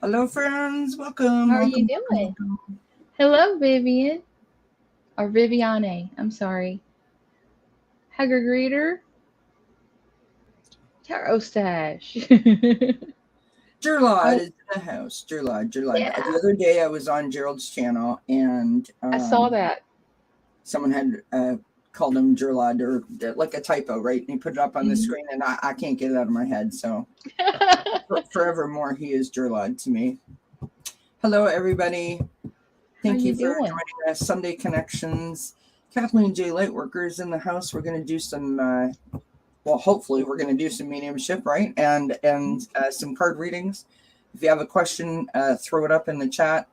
Hello, friends. Welcome. How are you Welcome. doing? Welcome. Hello, Vivian. Or Viviane. I'm sorry. Hugger Greeter. Tarot Stash. Gerlod Oh, is in the house. Gerlod. The yeah. other day I was on Gerald's channel and I saw that. someone had called him Gerlod or like a typo, right? And he put it up on the Mhm. screen and I can't get it out of my head. So forevermore, he is Gerlod to me. Hello, everybody. How Thank you you for doing? joining us. Sunday Connections. Kathleen J. Lightworker is in the house. We're going to do some hopefully we're going to do some mediumship, right? And some card readings. If you have a question, throw it up in the chat.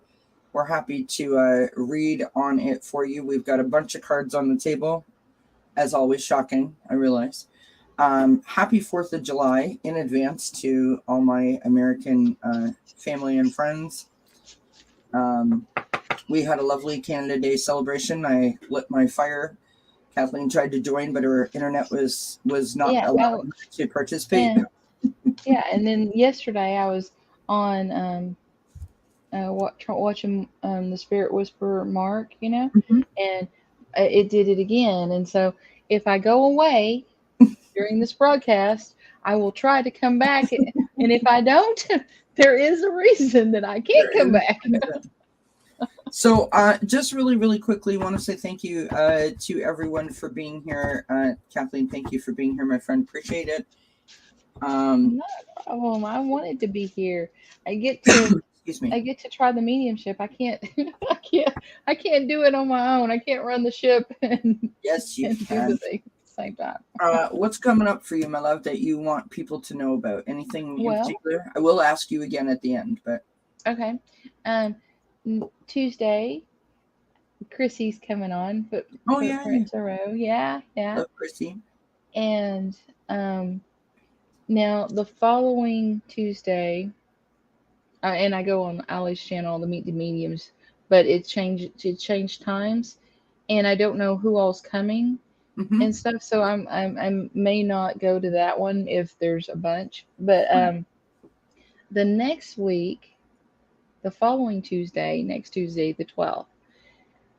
We're happy to read on it for you. We've got a bunch of cards on the table. As always, shocking, I realize. Happy 4th of July in advance to all my American family and friends. We had a lovely Canada Day celebration. I lit my fire. Kathleen tried to join, but her internet was not Yeah. allowing her to participate. And yeah. And then yesterday I was on watching the Spirit Whisperer Mark, Mhm. and it did it again. And so if I go away during this broadcast, I will try to come back. And if I don't, there is a reason that I can't There come is back. So, just really quickly, want to say thank you to everyone for being here. Kathleen, thank you for being here, my friend. Appreciate it. Um, Not a problem. I wanted to be here. I get to excuse me. I get to try the mediumship. I can't I can't do it on my own. I can't run the ship Yes, you and do the can. thing at the same time. What's coming up for you, my love, that you want people to know about? Anything in Well, particular? I will ask you again at the end, but okay. Um Tuesday, Chrissy's coming on, oh yeah, Footprints a Row. Yeah, yeah. love Chrissy. And um now the following Tuesday, and I go on Ali's channel to Meet the Mediums, but it changed times, and I don't know who all's coming Mm-hmm. and stuff. So I may not go to that one if there's a bunch. But Right. the next week, the following Tuesday, next Tuesday, the 12th,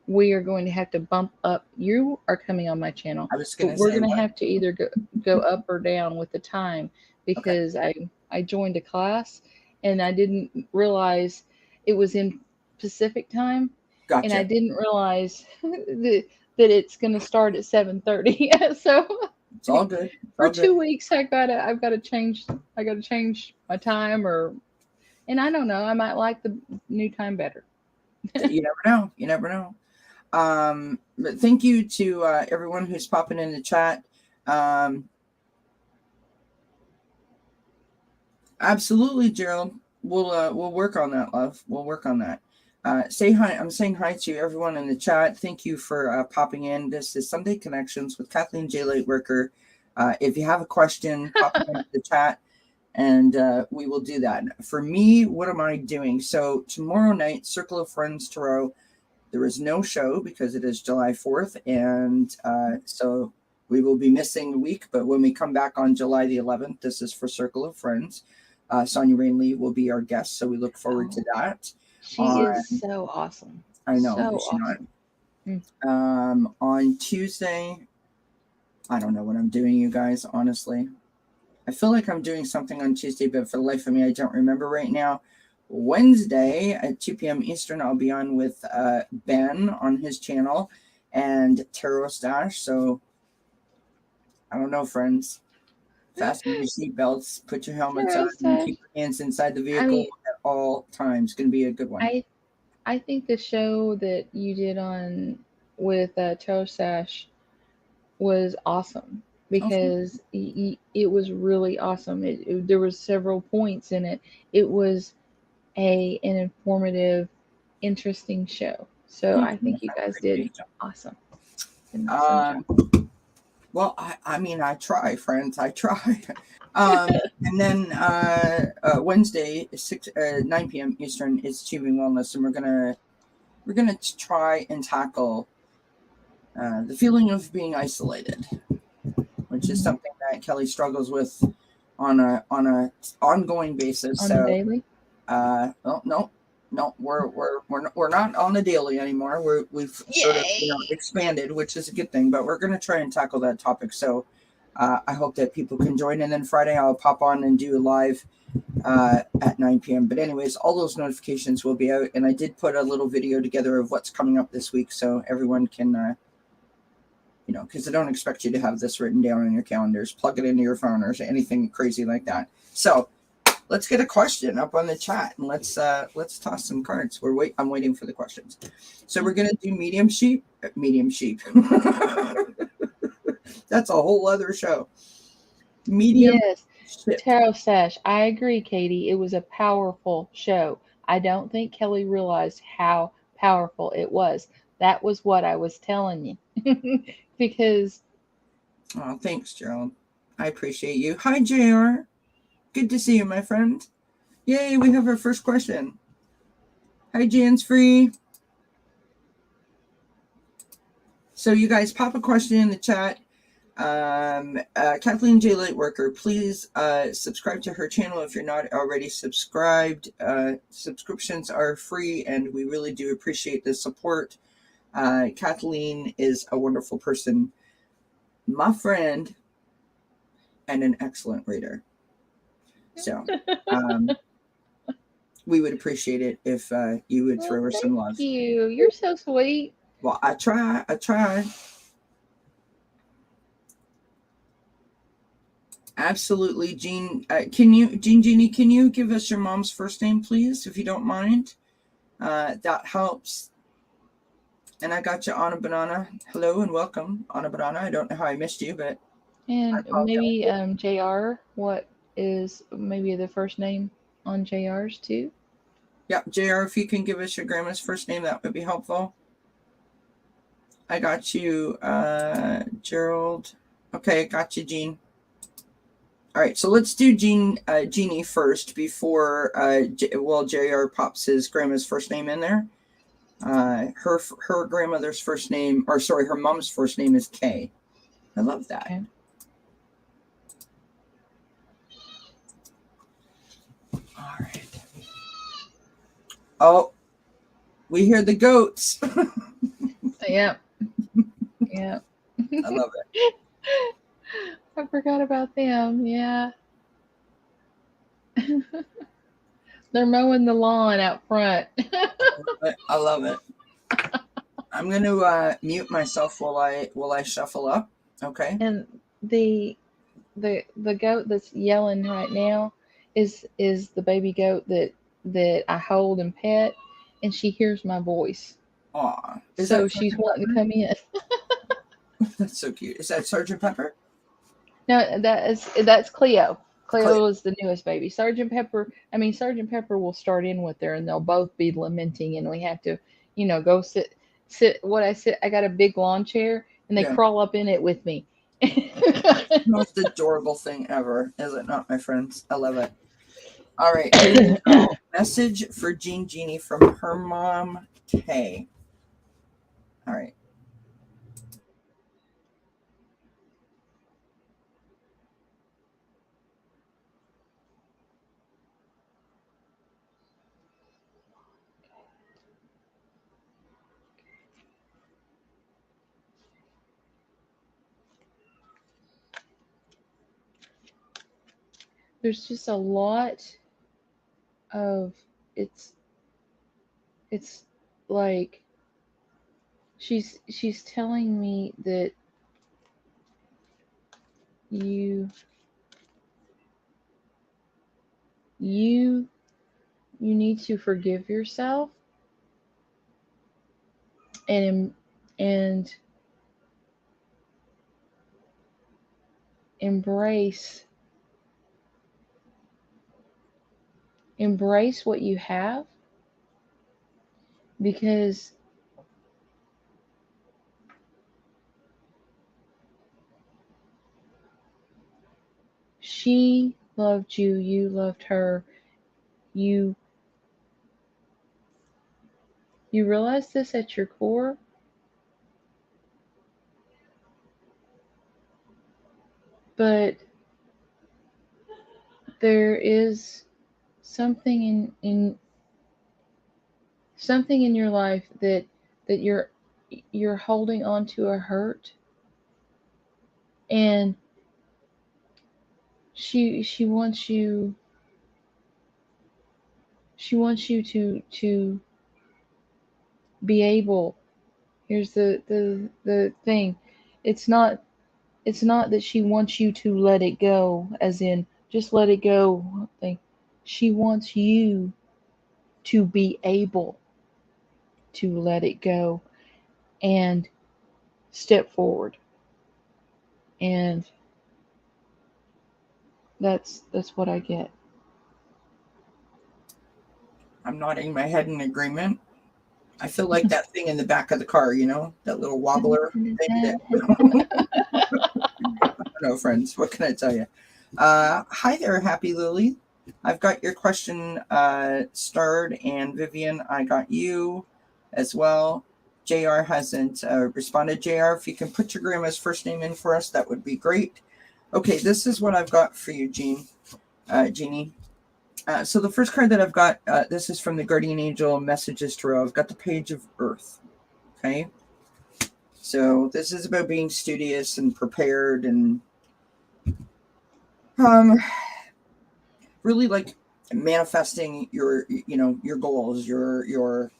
we are going to have to bump up. You are coming on my channel, I was but gonna we're say going to what? have to either go up or down with the time Okay, because I joined a class and I didn't realize it was in Pacific time, and I gotcha. didn't realize that it's going to start at 7:30. So It's all good. It's for all good. 2 weeks I got to change my time, or and I don't know, I might like the new time better. You never know. You never know. But thank you to everyone who's popping in the chat. Um, absolutely, Gerald. We'll work on that, love. We'll work on that. Say hi. I'm saying hi to everyone in the chat. Thank you for popping in. This is Sunday Connections with Kathleen J. Lightworker. If you have a question, pop it into the chat, and we will do that. For me, what am I doing? So tomorrow night, Circle of Friends Tarot. There is no show because it is July 4th, and so we will be missing a week. But when we come back on July the 11th, this is for Circle of Friends. Sonia Rain Lee will be our guest, so we look forward to Oh, that. she On is so awesome. I know, So is she not? awesome. Mm. On Tuesday, I don't know what I'm doing, you guys. Honestly, I feel like I'm doing something on Tuesday, but for the life of me, I don't remember right now. Wednesday at 2 p.m. Eastern, I'll be on with Ben on his channel and Tarot Stash. So I don't know, friends. Fasten your seatbelts, put your helmets on, Tarot and Stash. keep your hands inside the I vehicle mean, at all times. It's going to be a good one. I I think the show that you did on with Tarot Stash was awesome Oh, thank because it was really awesome. There was several points in it. It was an informative, interesting show. So thank I you. think you I guys did appreciate awesome. Did an you. awesome job. Well, I mean, I try, friends. I try. And then Wednesday, 9 p.m. Eastern is Achieving Wellness, and we're gonna try and tackle the feeling of being isolated, which is Hmm. something that Kelly struggles with on a ongoing basis. On the So daily. No, we're not on the daily anymore. We've sort of Yay! expanded, which is a good thing. But we're going to try and tackle that topic. So I hope that people can join. And then Friday I'll pop on and do a live at 9 p.m. But anyways, all those notifications will be out. And I did put a little video together of what's coming up this week, so everyone can. Because I don't expect you to have this written down in your calendars, plug it into your phone or anything crazy like that. So let's get a question up on the chat and let's toss some cards. I'm waiting for the questions. So we're gonna do medium sheep. That's a whole other show. Medium. Yes, Tarot Sash. I agree, Katie. It was a powerful show. I don't think Kelly realized how powerful it was. That was what I was telling you. Because Oh, thanks, Gerald. I appreciate you. Hi, JR. Good to see you, my friend. Yay, we have our first question. Hi, Jan's Free. So you guys pop a question in the chat. Kathleen J. Lightworker, please subscribe to her channel if you're not already subscribed. Subscriptions are free, and we really do appreciate the support. Kathleen is a wonderful person, my friend, and an excellent reader. So we would appreciate it if you would throw her some love. thank you. You're so sweet. Well, I try. Absolutely, Jean. Jeannie, can you give us your mom's first name, please, if you don't mind? That helps. And I got you, Anna Banana. Hello and welcome, Anna Banana. I don't know how I missed you, but And maybe JR, what is maybe the first name on JR's too? Yeah, JR, if you can give us your grandma's first name, that would be helpful. I got you, Gerald. Okay, got you, Jean. All right, so let's do Jeannie first before JR pops his grandma's first name in there. Her grandmother's first name, or sorry, her mom's first name is Kay. I love that. Okay. All right. Oh, we hear the goats. Yep. Yep. I love it. I forgot about them. Yeah. They're mowing the lawn out front. I love it. I'm going to mute myself while I shuffle up. Okay. And the goat that's yelling right now is the baby goat that I hold and pet, and she hears my voice. Aw. So she's wanting to come in. That's so cute. Is that Sergeant Pepper? No, that's Cleo. Cleo is the newest baby. Sergeant Pepper will start in with her, and they'll both be lamenting, and we have to, go sit. I got a big lawn chair, and they crawl up in it with me. Most adorable thing ever, is it not, my friends? I love it. All right. Message for Jeannie from her mom, Kay. All right. There's just a lot of it's like she's telling me that you need to forgive yourself and embrace what you have, because she loved you, you loved her, you realize this at your core, but there is something in your life that you're holding on to a hurt, and she wants you, to be able. Here's the thing. It's not that she wants you to let it go, as in just let it go thing. She wants you to be able to let it go and step forward. And that's what I get. I'm nodding my head in agreement. I feel like that thing in the back of the car, that little wobbler thing that I don't know, friends. What can I tell you? Hi there, Happy Lily. I've got your question starred, and Vivian, I got you as well. JR hasn't responded. JR, if you can put your grandma's first name in for us, that would be great. Okay, this is what I've got for you, Jeannie. So the first card that I've got, this is from the Guardian Angel Messages Tarot. I've got the Page of Earth. Okay. So this is about being studious and prepared and really like manifesting your goals, your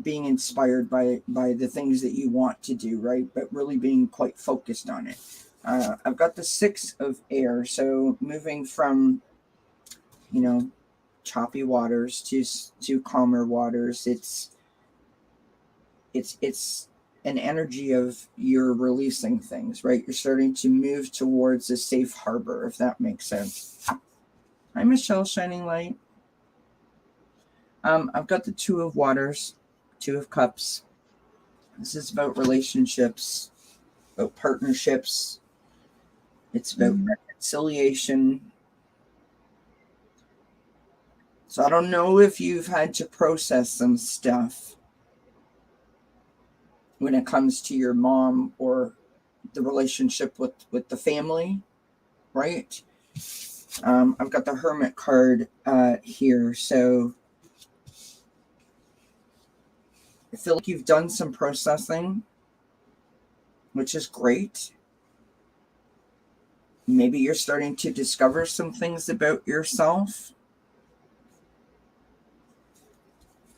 being inspired by the things that you want to do, right? But really being quite focused on it. I've got the Six of Air, so moving from choppy waters to calmer waters. It's an energy of you're releasing things, right? You're starting to move towards a safe harbor, if that makes sense. Hi, Michelle, Shining Light. I've got the Two of Waters, Two of Cups. This is about relationships, about partnerships. It's about reconciliation. So I don't know if you've had to process some stuff when it comes to your mom or the relationship with the family, right? I've got the Hermit card here. So I feel like you've done some processing, which is great. Maybe you're starting to discover some things about yourself.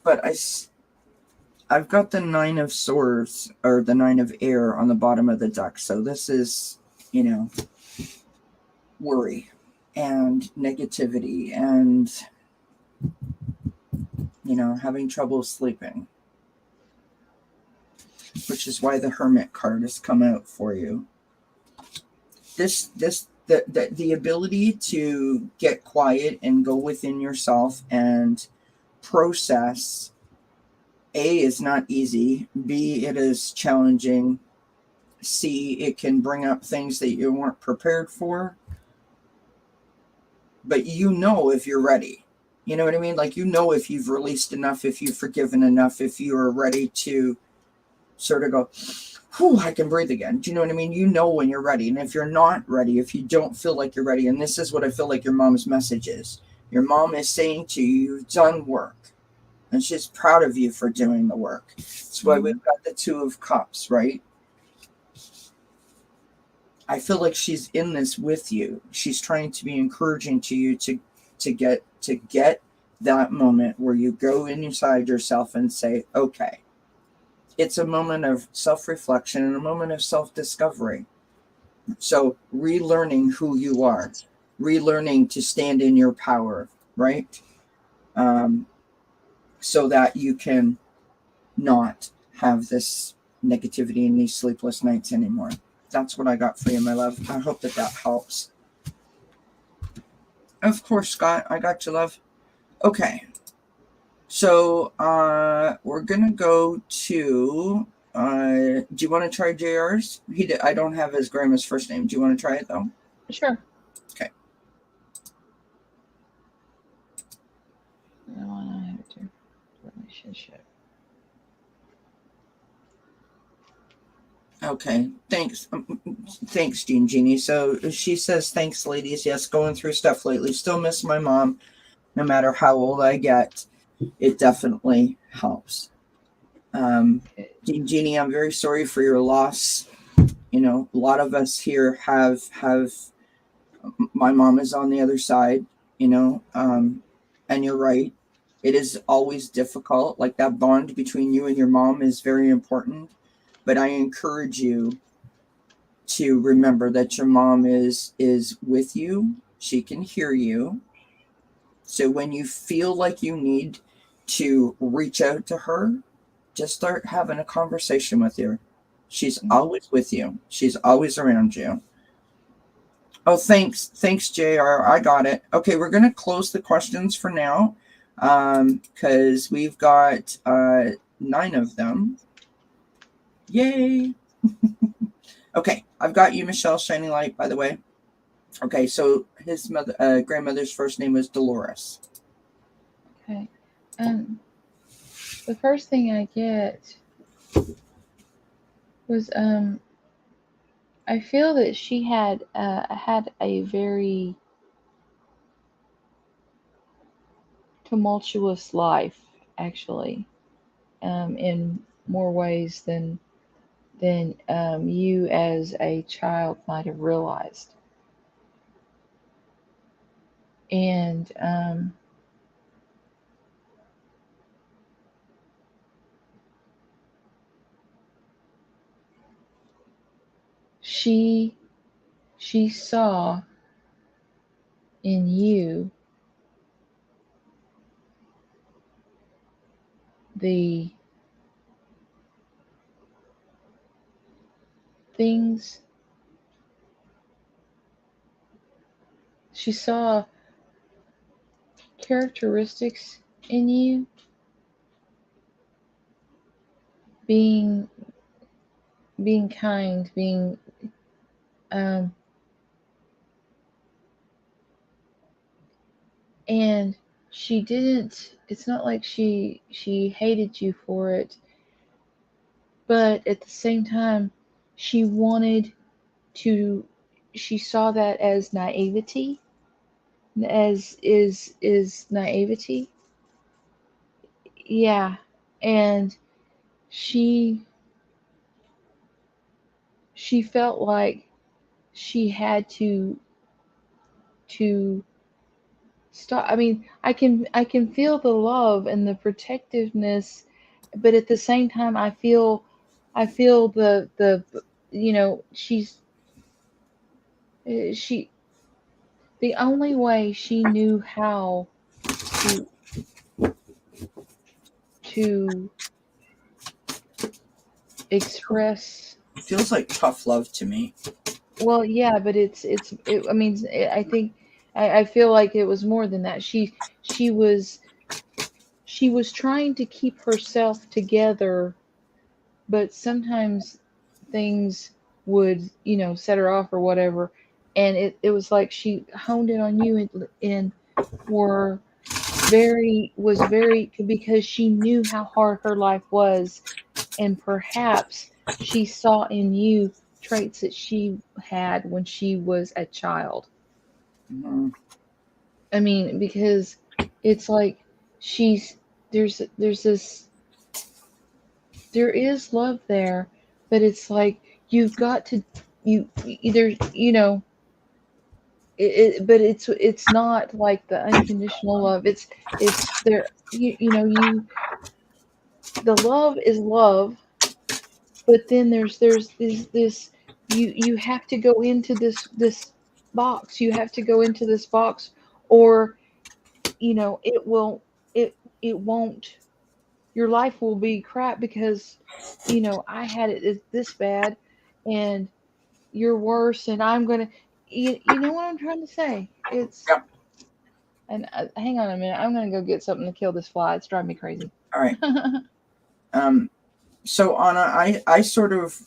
But I've got the Nine of Swords, or the Nine of Air, on the bottom of the deck. So this is, worry and negativity and, having trouble sleeping. Which is why the Hermit card has come out for you. The ability to get quiet and go within yourself and process, A, is not easy. B, it is challenging. C, it can bring up things that you weren't prepared for. But if you're ready. You know what I mean? Like, if you've released enough, if you've forgiven enough, if you are ready to sort of go, whew, I can breathe again. Do you know what I mean? When you're ready. And if you're not ready, if you don't feel like you're ready, and this is what I feel like your mom's message is. Your mom is saying to you, you've done work. And she's proud of you for doing the work. That's why we've got the Two of Cups, right? I feel like she's in this with you. She's trying to be encouraging to you to get that moment where you go inside yourself and say, okay, it's a moment of self-reflection and a moment of self-discovery. So relearning who you are, relearning to stand in your power, right? So that you can not have this negativity and these sleepless nights anymore. That's what I got for you, my love. I hope that helps. Of course, Scott, I got you, love. Okay. So we're going to go to, do you want to try JR's? I don't have his grandma's first name. Do you want to try it, though? Sure. Okay. I want to have a relationship. Okay, thanks. Thanks, Jeannie. So she says, thanks, ladies. Yes, going through stuff lately. Still miss my mom. No matter how old I get, it definitely helps. Jeannie, I'm very sorry for your loss. You know, a lot of us here have my mom is on the other side, you know, and you're right. It is always difficult. Like that bond between you and your mom is very important. But I encourage you to remember that your mom is with you. She can hear you. So when you feel like you need to reach out to her, just start having a conversation with her. She's always with you. She's always around you. Oh, thanks, JR. I got it. Okay, we're gonna close the questions for now, because we've got 9 of them. Yay! Okay, I've got you, Michelle Shining Light. By the way. Okay, so his grandmother's first name was Dolores. Okay. The first thing I get was I feel that she had a very tumultuous life, actually, in more ways than you as a child might have realized. And she saw in you the things, she saw characteristics in you, being kind, being um, and she didn't, it's not like she hated you for it, but at the same time she wanted to, she saw that as naivety, as is naivety. Yeah. And she she felt like she had to stop. I mean, I can feel the love and the protectiveness, but at the same time I feel the she, the only way she knew how to to express. It feels like tough love to me. Well, yeah, but I mean, I think I feel like it was more than that. She was she was trying to keep herself together, but sometimes things would, set her off or whatever. And it was like she honed in on you, and were was very, because she knew how hard her life was, and perhaps she saw in you traits that she had when she was a child. Mm-hmm. I mean, because it's like she's there's this, there is love there, but it's like you've got to, you either, but it's not like the unconditional love. It's there, the love is love, but then there's this, you have to go into this box. You have to go into this box, or it will, it won't, your life will be crap, because I had it this bad, and you're worse, and I'm gonna, you know what I'm trying to say. It's, Yep. and hang on a minute, I'm gonna go get something to kill this fly. It's driving me crazy. All right. So Anna, I sort of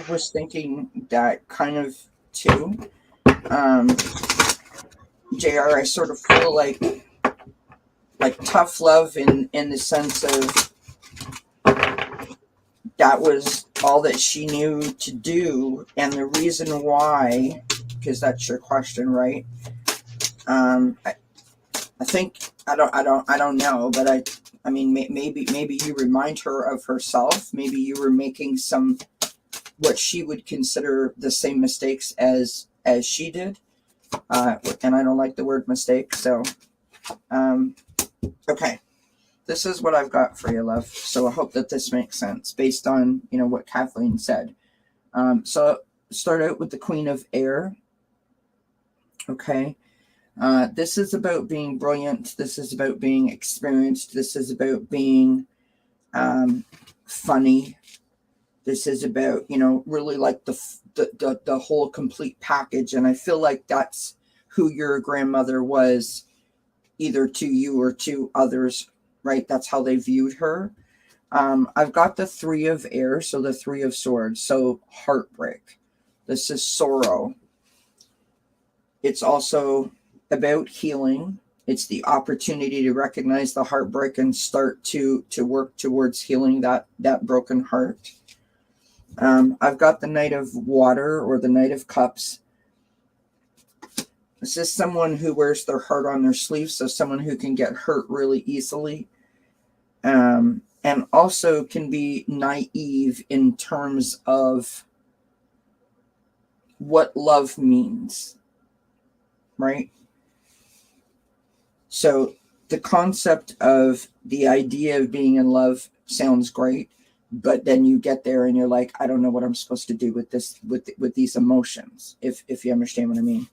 was thinking that kind of too. Um, JR, I sort of feel like tough love in the sense of that was all that she knew to do, and the reason why, because that's your question, right? I think I don't know, but I mean, maybe you remind her of herself. Maybe you were making some what she would consider the same mistakes as she did, and I don't like the word mistake. So, okay, this is what I've got for you, love. So I hope that this makes sense based on what Kathleen said. So start out with the Queen of Air. Okay. This is about being brilliant. This is about being experienced. This is about being funny. This is about, really like the whole complete package. And I feel like that's who your grandmother was, either to you or to others, right? That's how they viewed her. I've got the Three of Air, so the Three of Swords, so heartbreak. This is sorrow. It's also about healing. It's the opportunity to recognize the heartbreak and start to work towards healing that broken heart. I've got the Knight of Water, or the Knight of Cups. This is someone who wears their heart on their sleeve, so someone who can get hurt really easily, and also can be naive in terms of what love means, right? So the concept of the idea of being in love sounds great, but then you get there and you're like, I don't know what I'm supposed to do with this, with these emotions, if you understand what I mean.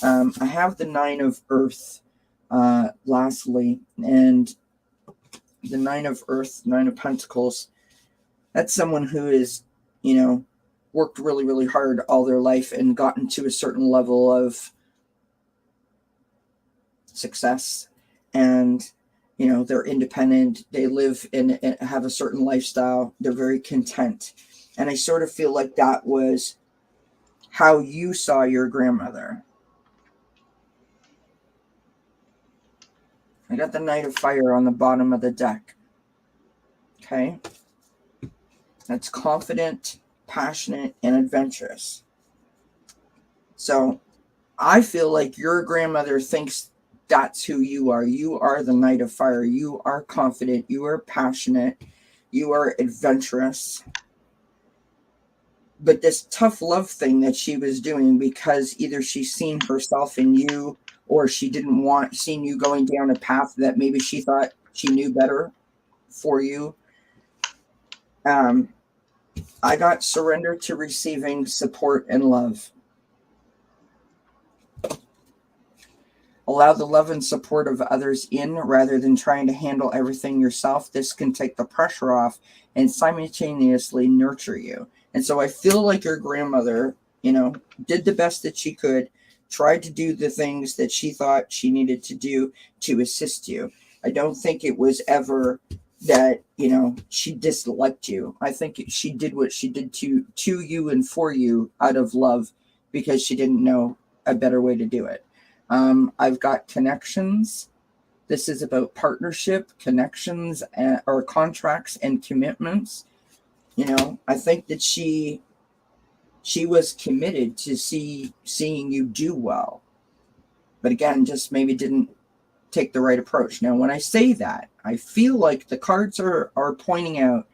I have the Nine of Earth, lastly, and the Nine of Earth, Nine of Pentacles. That's someone who is, worked really, really hard all their life and gotten to a certain level of success, and they're independent, they live and have a certain lifestyle, they're very content, and I sort of feel like that was how you saw your grandmother. I got the Knight of Fire on the bottom of the deck. Okay, that's confident, passionate, and adventurous. So I feel like your grandmother thinks that's who you are. You are the Knight of Fire. You are confident. You are passionate. You are adventurous. But this tough love thing that she was doing, because either she's seen herself in you, or she didn't want seen you going down a path that maybe she thought she knew better for you. I got surrender to receiving support and love. Allow the love and support of others in, rather than trying to handle everything yourself. This can take the pressure off and simultaneously nurture you. And so I feel like your grandmother, did the best that she could, tried to do the things that she thought she needed to do to assist you. I don't think it was ever that, she disliked you. I think she did what she did to you and for you out of love, because she didn't know a better way to do it. I've got connections. This is about partnership, connections, or contracts and commitments. I think that she was committed to seeing you do well, but again, just maybe didn't take the right approach. Now, when I say that, I feel like the cards are pointing out,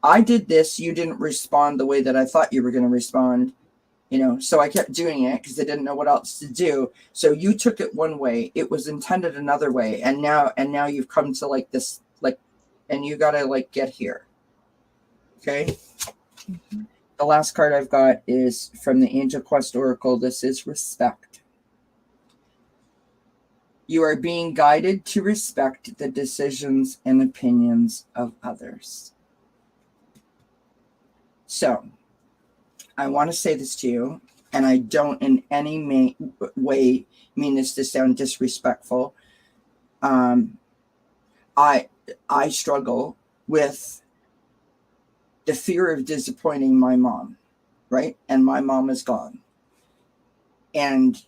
I did this, you didn't respond the way that I thought you were going to respond. So I kept doing it because I didn't know what else to do. So you took it one way, it was intended another way, and now you've come to like this, and you gotta get here. Okay. Mm-hmm. The last card I've got is from the Angel Quest Oracle. This is respect. You are being guided to respect the decisions and opinions of others. So I want to say this to you, and I don't in any way mean this to sound disrespectful. I struggle with the fear of disappointing my mom, right? And my mom is gone. And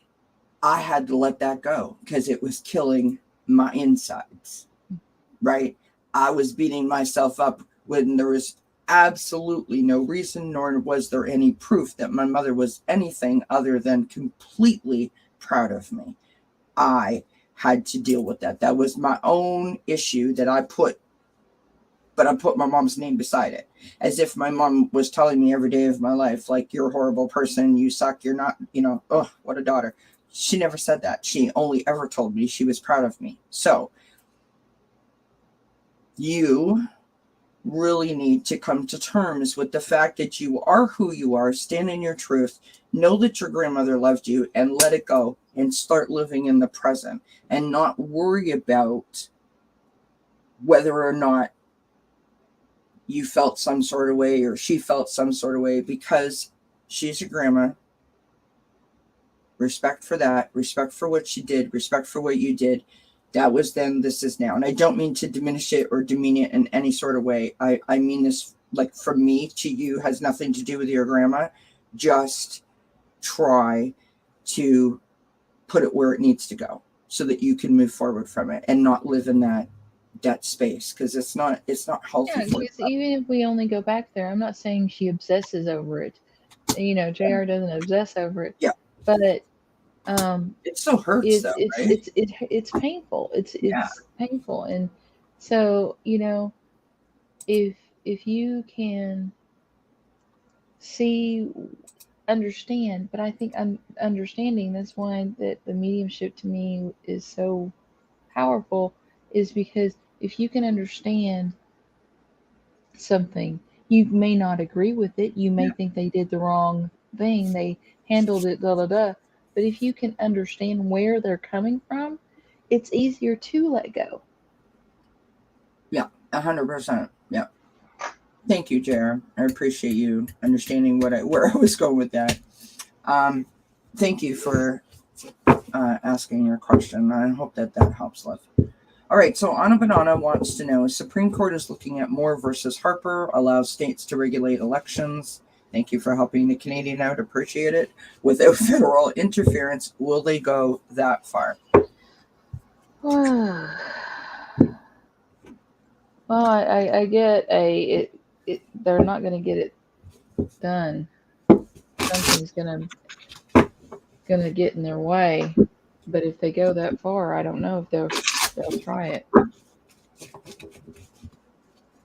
I had to let that go because it was killing my insides, right? I was beating myself up when there was absolutely no reason, nor was there any proof that my mother was anything other than completely proud of me. I had to deal with that. That was my own issue that I put, but I put my mom's name beside it, as if my mom was telling me every day of my life, like, you're a horrible person, you suck, you're not, oh, what a daughter. She never said that. She only ever told me she was proud of me. So you really need to come to terms with the fact that you are who you are, stand in your truth, know that your grandmother loved you, and let it go and start living in the present and not worry about whether or not you felt some sort of way or she felt some sort of way, because she's your grandma. Respect for that, respect for what she did, respect for what you did. That was then, this is now. And I don't mean to diminish it or demean it in any sort of way. I mean this, like, from me to you, has nothing to do with your grandma. Just try to put it where it needs to go so that you can move forward from it and not live in that space, because it's not healthy Yeah, for because you. even if we only go back there, I'm not saying she obsesses over it. JR doesn't obsess over it, Yeah, but um, it still hurts it's though, it's right? it's it's painful. It's Yeah, it's painful, and so if you can see, understand, but I think understanding, that's why that the mediumship to me is so powerful, is because if you can understand something, you may not agree with it, you may yeah, think they did the wrong thing, they handled it da da da, but if you can understand where they're coming from, it's easier to let go. yeah, 100%. Yeah. Thank you, Jared. I appreciate you understanding where I was going with that. Um, Thank you for asking your question. I hope that helps, love. All right, so Anna Banana wants to know, Supreme Court is looking at Moore versus Harper, allows states to regulate elections. Thank you for helping the Canadian out. Appreciate it. Without federal interference, will they go that far? Well, I get they're not going to get it done. Something's gonna get in their way. But if they go that far, I don't know if they'll try it.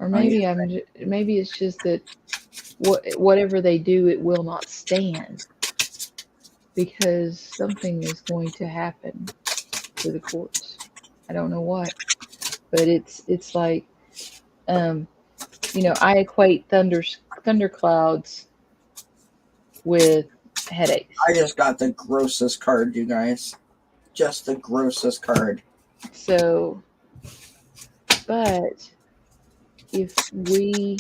Or Oh, yeah. maybe it's just that whatever they do, it will not stand because something is going to happen to the courts. I don't know what, but it's like um, I equate thunderclouds with headaches. I just got the grossest card, you guys. Just the grossest card. So, but if we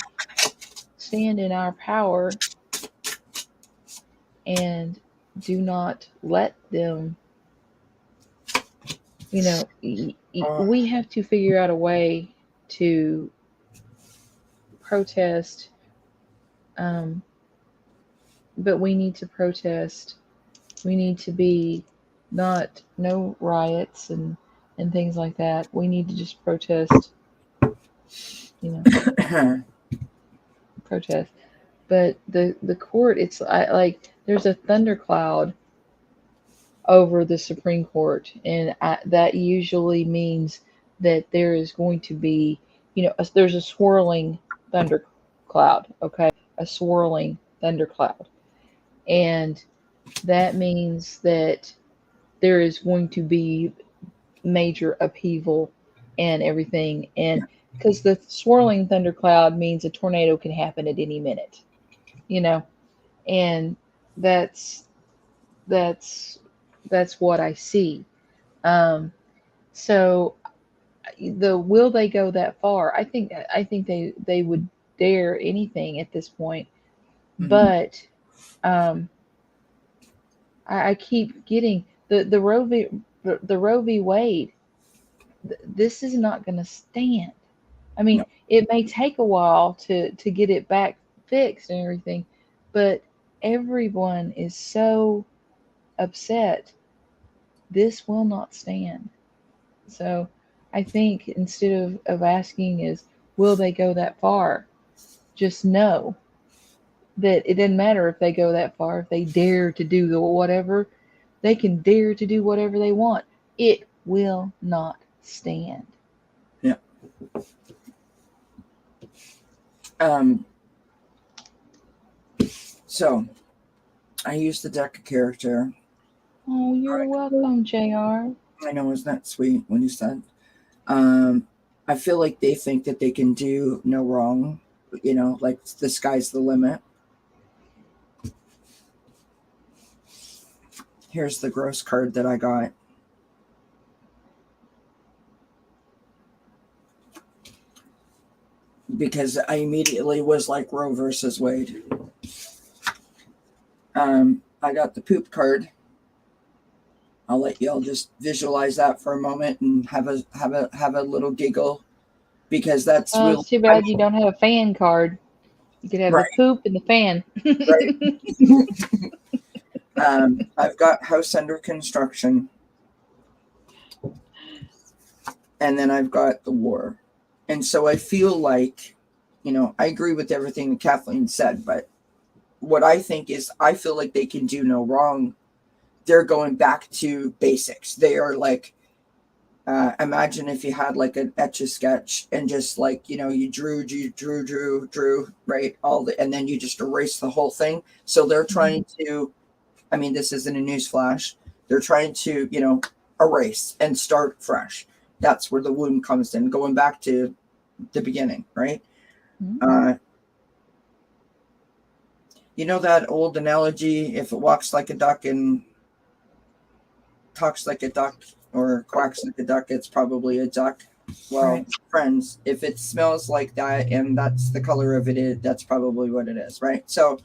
stand in our power and do not let them, Oh, we have to figure out a way to protest, um, but we need to protest. We need to be not no riots and things like that. We need to just protest, you know, protest. But the court, like there's a thundercloud over the Supreme Court, and that usually means that there is going to be, there's a swirling thundercloud, okay, a swirling thundercloud, and that means that there is going to be major upheaval and everything, and because the swirling thundercloud means a tornado can happen at any minute, you know, and that's that's that's what I see. Um, so the will they go that far? I think they would dare anything at this point. mhm. But um, I keep getting the Roe v. Wade. This is not going to stand. I mean, No. it may take a while to get it back fixed and everything, but everyone is so upset. This will not stand. So I think instead of asking is, will they go that far? just know that it doesn't matter if they go that far. If they dare to do the whatever, they can dare to do whatever they want. It will not stand. Yeah. So I used the deck of character. Oh, you're welcome, JR. I know, isn't that sweet when you said? I feel like they think that they can do no wrong. You know, like the sky's the limit. Here's the gross card that I got. Because I immediately was like Roe versus Wade. I got the poop card. I'll let y'all just visualize that for a moment and have a little giggle, because that's Oh, real. it's too bad you don't have a fan card. You could have Right. the poop and the fan. Right. I've got house under construction, and then I've got the war. And so I feel like, I agree with everything that Kathleen said, but what I think is, I feel like they can do no wrong. They're going back to basics. They are like, imagine if you had like an Etch-a-Sketch and just like, you drew, right? And then you just erase the whole thing. So they're trying to, this isn't a news flash. They're trying to, erase and start fresh. That's where the womb comes in, going back to the beginning, right? Mm-hmm. That old analogy, if it walks like a duck and talks like a duck or quacks like a duck, it's probably a duck. Well, Right. Friends, if it smells like that and that's the color of it, that's probably what it is, right? So,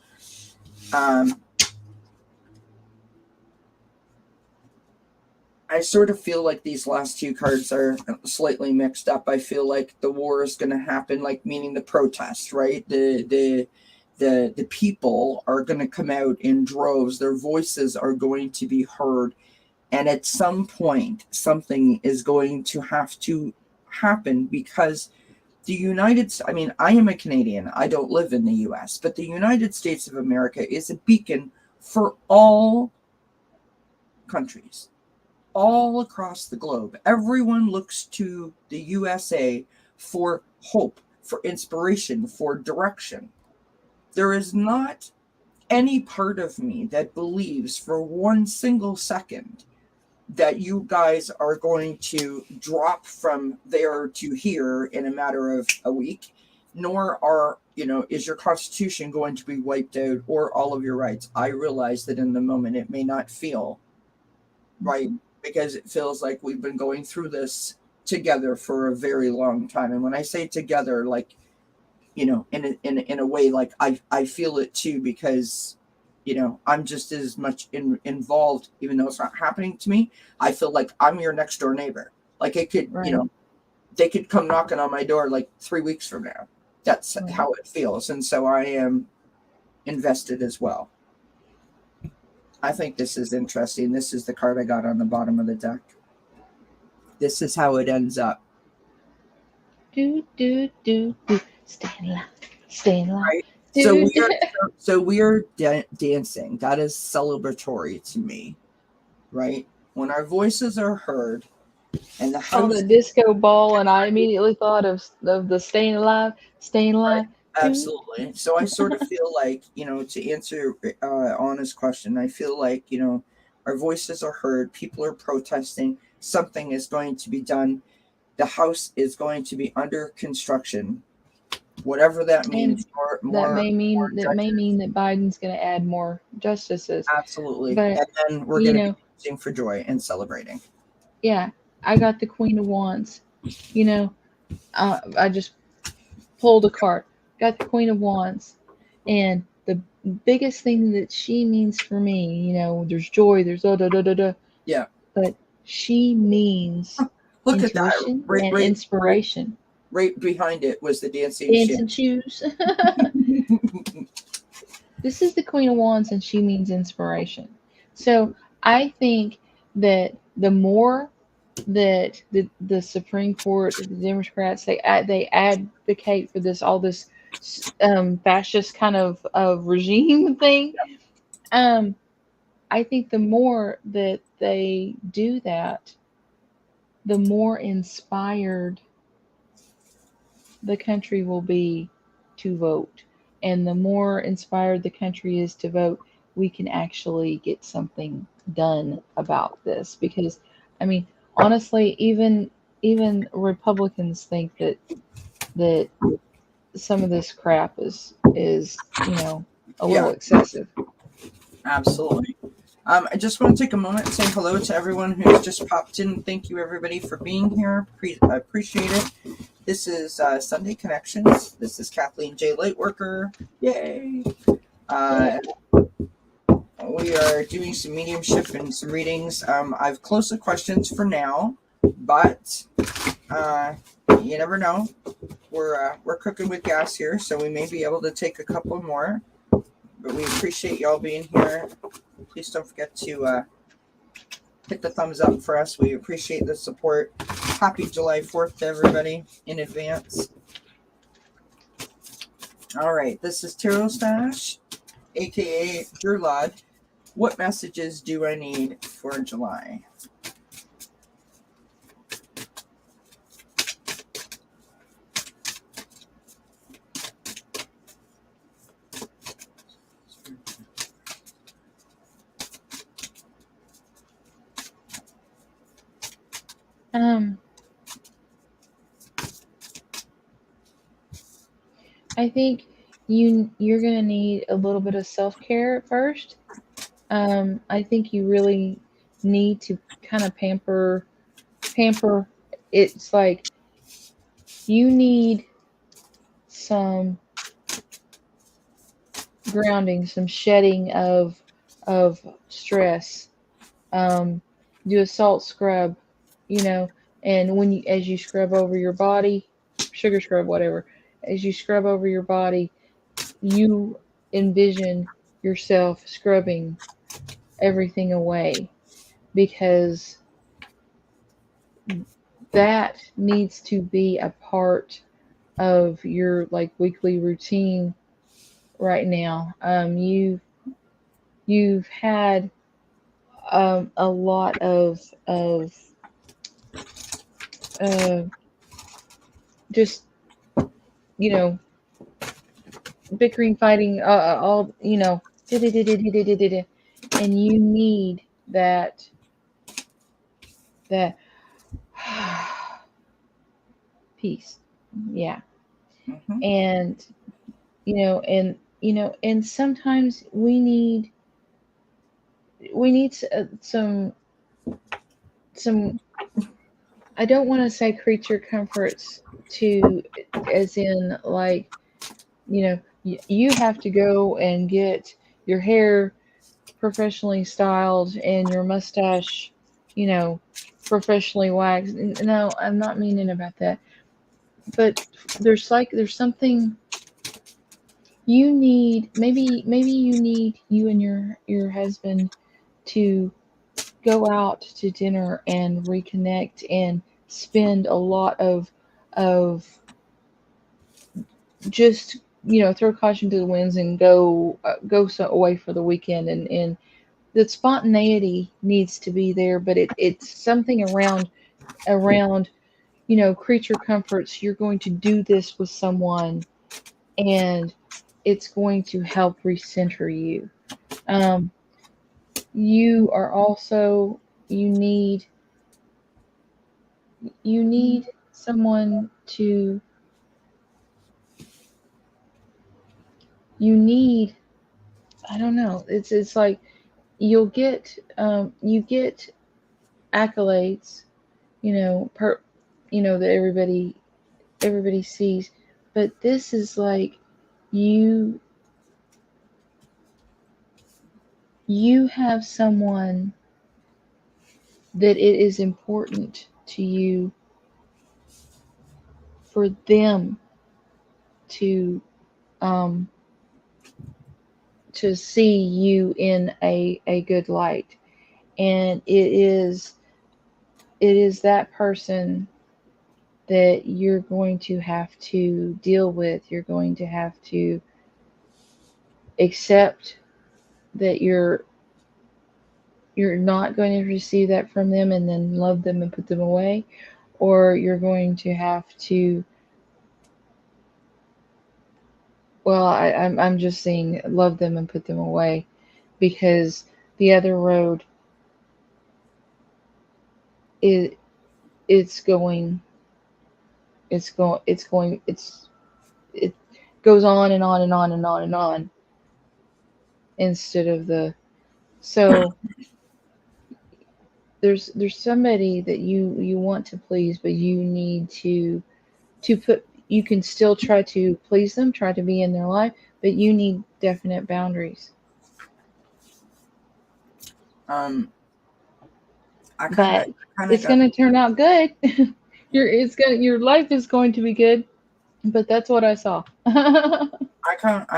I sort of feel like these last two cards are slightly mixed up. I feel like the war is going to happen, like meaning the protest, right? The people are going to come out in droves. Their voices are going to be heard. And at some point, something is going to have to happen, because I am a Canadian. I don't live in the US, but the United States of America is a beacon for all countries, all across the globe. Everyone looks to the USA for hope, for inspiration, for direction. There is not any part of me that believes for one single second that you guys are going to drop from there to here in a matter of a week, nor is your constitution going to be wiped out or all of your rights. I realize that in the moment it may not feel right, because it feels like we've been going through this together for a very long time. And when I say together, like, in a way, like I feel it too, because I'm just as much involved, even though it's not happening to me. I feel like I'm your next door neighbor. Like it could, Right. They could come knocking on my door like 3 weeks from now. That's Right. how it feels. And so I am invested as well. I think this is interesting. This is the card I got on the bottom of the deck. This is how it ends up. Do. Stay alive. Stay alive. Right? So we are dancing. That is celebratory to me, right? When our voices are heard, and the On house, the disco ball, and I immediately thought of the staying alive. right? Absolutely. So I sort of feel like, to answer honest question, I feel like, our voices are heard. People are protesting. Something is going to be done. The house is going to be under construction. Whatever that means. That may mean that Biden's going to add more justices. Absolutely. But, and then we're going to be dancing for joy and celebrating. Yeah, I got the Queen of Wands. I just pulled a card. Got the Queen of Wands, and the biggest thing that she means for me, there's joy, there's Yeah. But she means Look intuition at that. and inspiration. Right behind it was the dancing shoes. This is the Queen of Wands, and she means inspiration. So I think that the more that the Supreme Court, the Democrats, they advocate for all this fascist kind of regime thing. I think the more that they do that, the more inspired the country will be to vote. And the more inspired the country is to vote, we can actually get something done about this. Because, I mean, honestly, even Republicans think that some of this crap is a little Yeah, excessive. absolutely. I just want to take a moment and say hello to everyone who's just popped in. Thank you, everybody, for being here. I appreciate it. This is Sunday Connections. This is Kathleen J. Lightworker. Yay! Uh, we are doing some mediumship and some readings. I've closed the questions for now, but you never know. We're cooking with gas here, so we may be able to take a couple more. But we appreciate y'all being here. Please don't forget to hit the thumbs up for us. We appreciate the support. Happy July 4th to everybody in advance. All right, this is Tarot Stash, aka Drew Lod. What messages do I need for July? I think you're gonna need a little bit of self-care at first. I think you really need to kind of pamper. It's like you need some grounding, some shedding of stress. Um, do a salt scrub, you know, and as you scrub over your body, sugar scrub, whatever, as you scrub over your body, you envision yourself scrubbing everything away, because that needs to be a part of your like weekly routine right now. You've had a lot of uh, just you know bickering, fighting, all and you need that peace. Yeah. Mm-hmm. And and sometimes we need some, I don't want to say creature comforts, to as in like, you have to go and get your hair professionally styled and your mustache, you know, professionally waxed. No, I'm not meaning about that. But there's something you need. Maybe you need, you and your husband, to go out to dinner and reconnect and spend a lot of just, throw caution to the winds and go away for the weekend. And the spontaneity needs to be there, but it's something around creature comforts. You're going to do this with someone, and it's going to help recenter you. um, you are also, you need someone to, you need, I don't know, it's like you get accolades, per that everybody sees. But this is like, you you have someone that it is important to you for them to um to see you in a good light. And it is that person that you're going to have to deal with. You're going to have to accept that you're not going to receive that from them and then love them and put them away, or you're going to have to, well, I'm just saying love them and put them away, because the other road is it's going it goes on and on and on and on and on, instead of the, so there's somebody that you want to please, but you need to put, you can still try to please them, try to be in their life, but you need definite boundaries. Um, I But kind of it's got going to turn out good. Your life is going to be good, but that's what I saw. I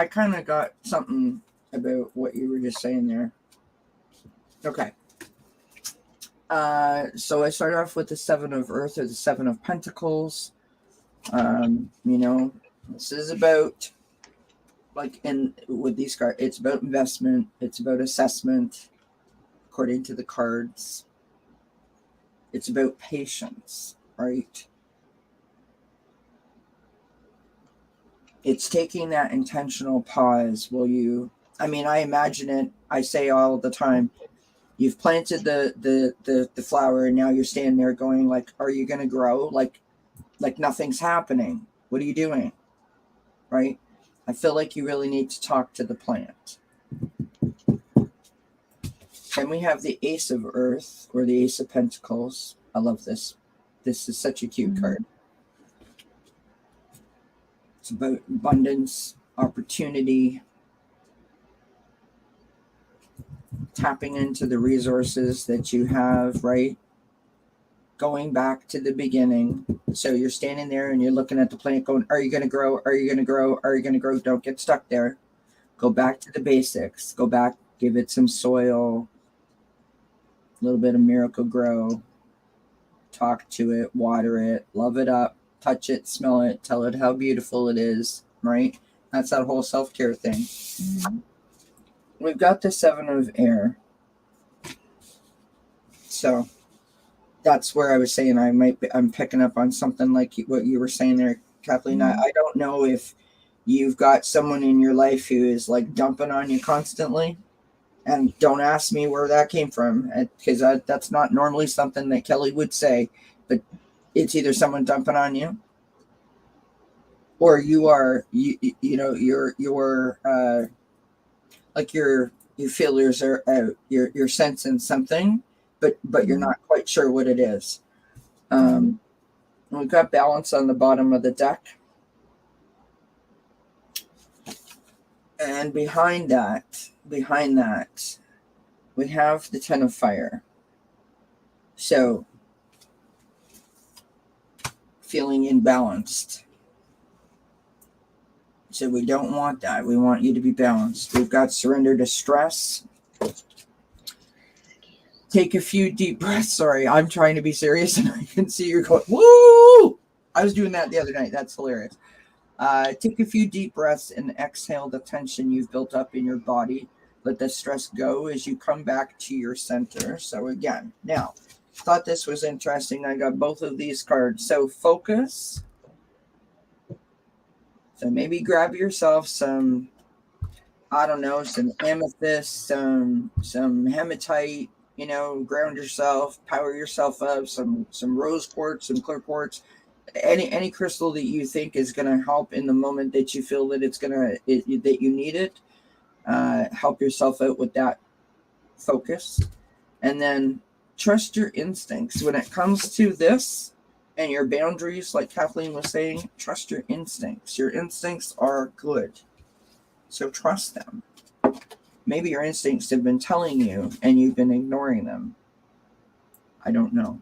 kind of got something about what you were just saying there. Okay. So I started off with the Seven of Earth, or the Seven of Pentacles. This is about, like, in with these cards, it's about investment, it's about assessment, according to the cards. It's about patience, right? It's taking that intentional pause. I imagine it, I say all the time, you've planted the flower, and now you're standing there going, like, are you going to grow? Like nothing's happening. What are you doing? Right? I feel like you really need to talk to the plant. Then we have the Ace of Earth, or the Ace of Pentacles. I love this. This is such a cute card. It's about abundance, opportunity, tapping into the resources that you have, right? Going back to the beginning. So you're standing there and you're looking at the plant going, are you going to grow? Are you going to grow? Are you going to grow? Don't get stuck there. Go back to the basics. Go back, give it some soil, a little bit of Miracle Grow. Talk to it, water it, love it up, touch it, smell it, tell it how beautiful it is, right? That's that whole self-care thing. Mm-hmm. We've got the Seven of Air. So that's where I was saying I'm picking up on something like what you were saying there, Kathleen. Mm-hmm. I don't know if you've got someone in your life who is like dumping on you constantly. And don't ask me where that came from, because that's not normally something that Kelly would say. But it's either someone dumping on you, or you feelers are out. You're sensing something, but you're not quite sure what it is. We've got balance on the bottom of the deck, and behind that, we have the Ten of Fire. So, feeling imbalanced. So we don't want that. We want you to be balanced. We've got surrender to stress. Take a few deep breaths. Sorry, I'm trying to be serious, and I can see you going, woo! I was doing that the other night. That's hilarious. Take a few deep breaths and exhale the tension you've built up in your body. Let the stress go as you come back to your center. So again, now, thought this was interesting. I got both of these cards. So focus. So maybe grab yourself some, I don't know, some amethyst, some hematite, ground yourself, power yourself up, some rose quartz, some clear quartz, any crystal that you think is going to help in the moment that you feel that that you need it. Help yourself out with that focus. And then trust your instincts. When it comes to this and your boundaries, like Kathleen was saying, trust your instincts. Your instincts are good. So trust them. Maybe your instincts have been telling you and you've been ignoring them. I don't know.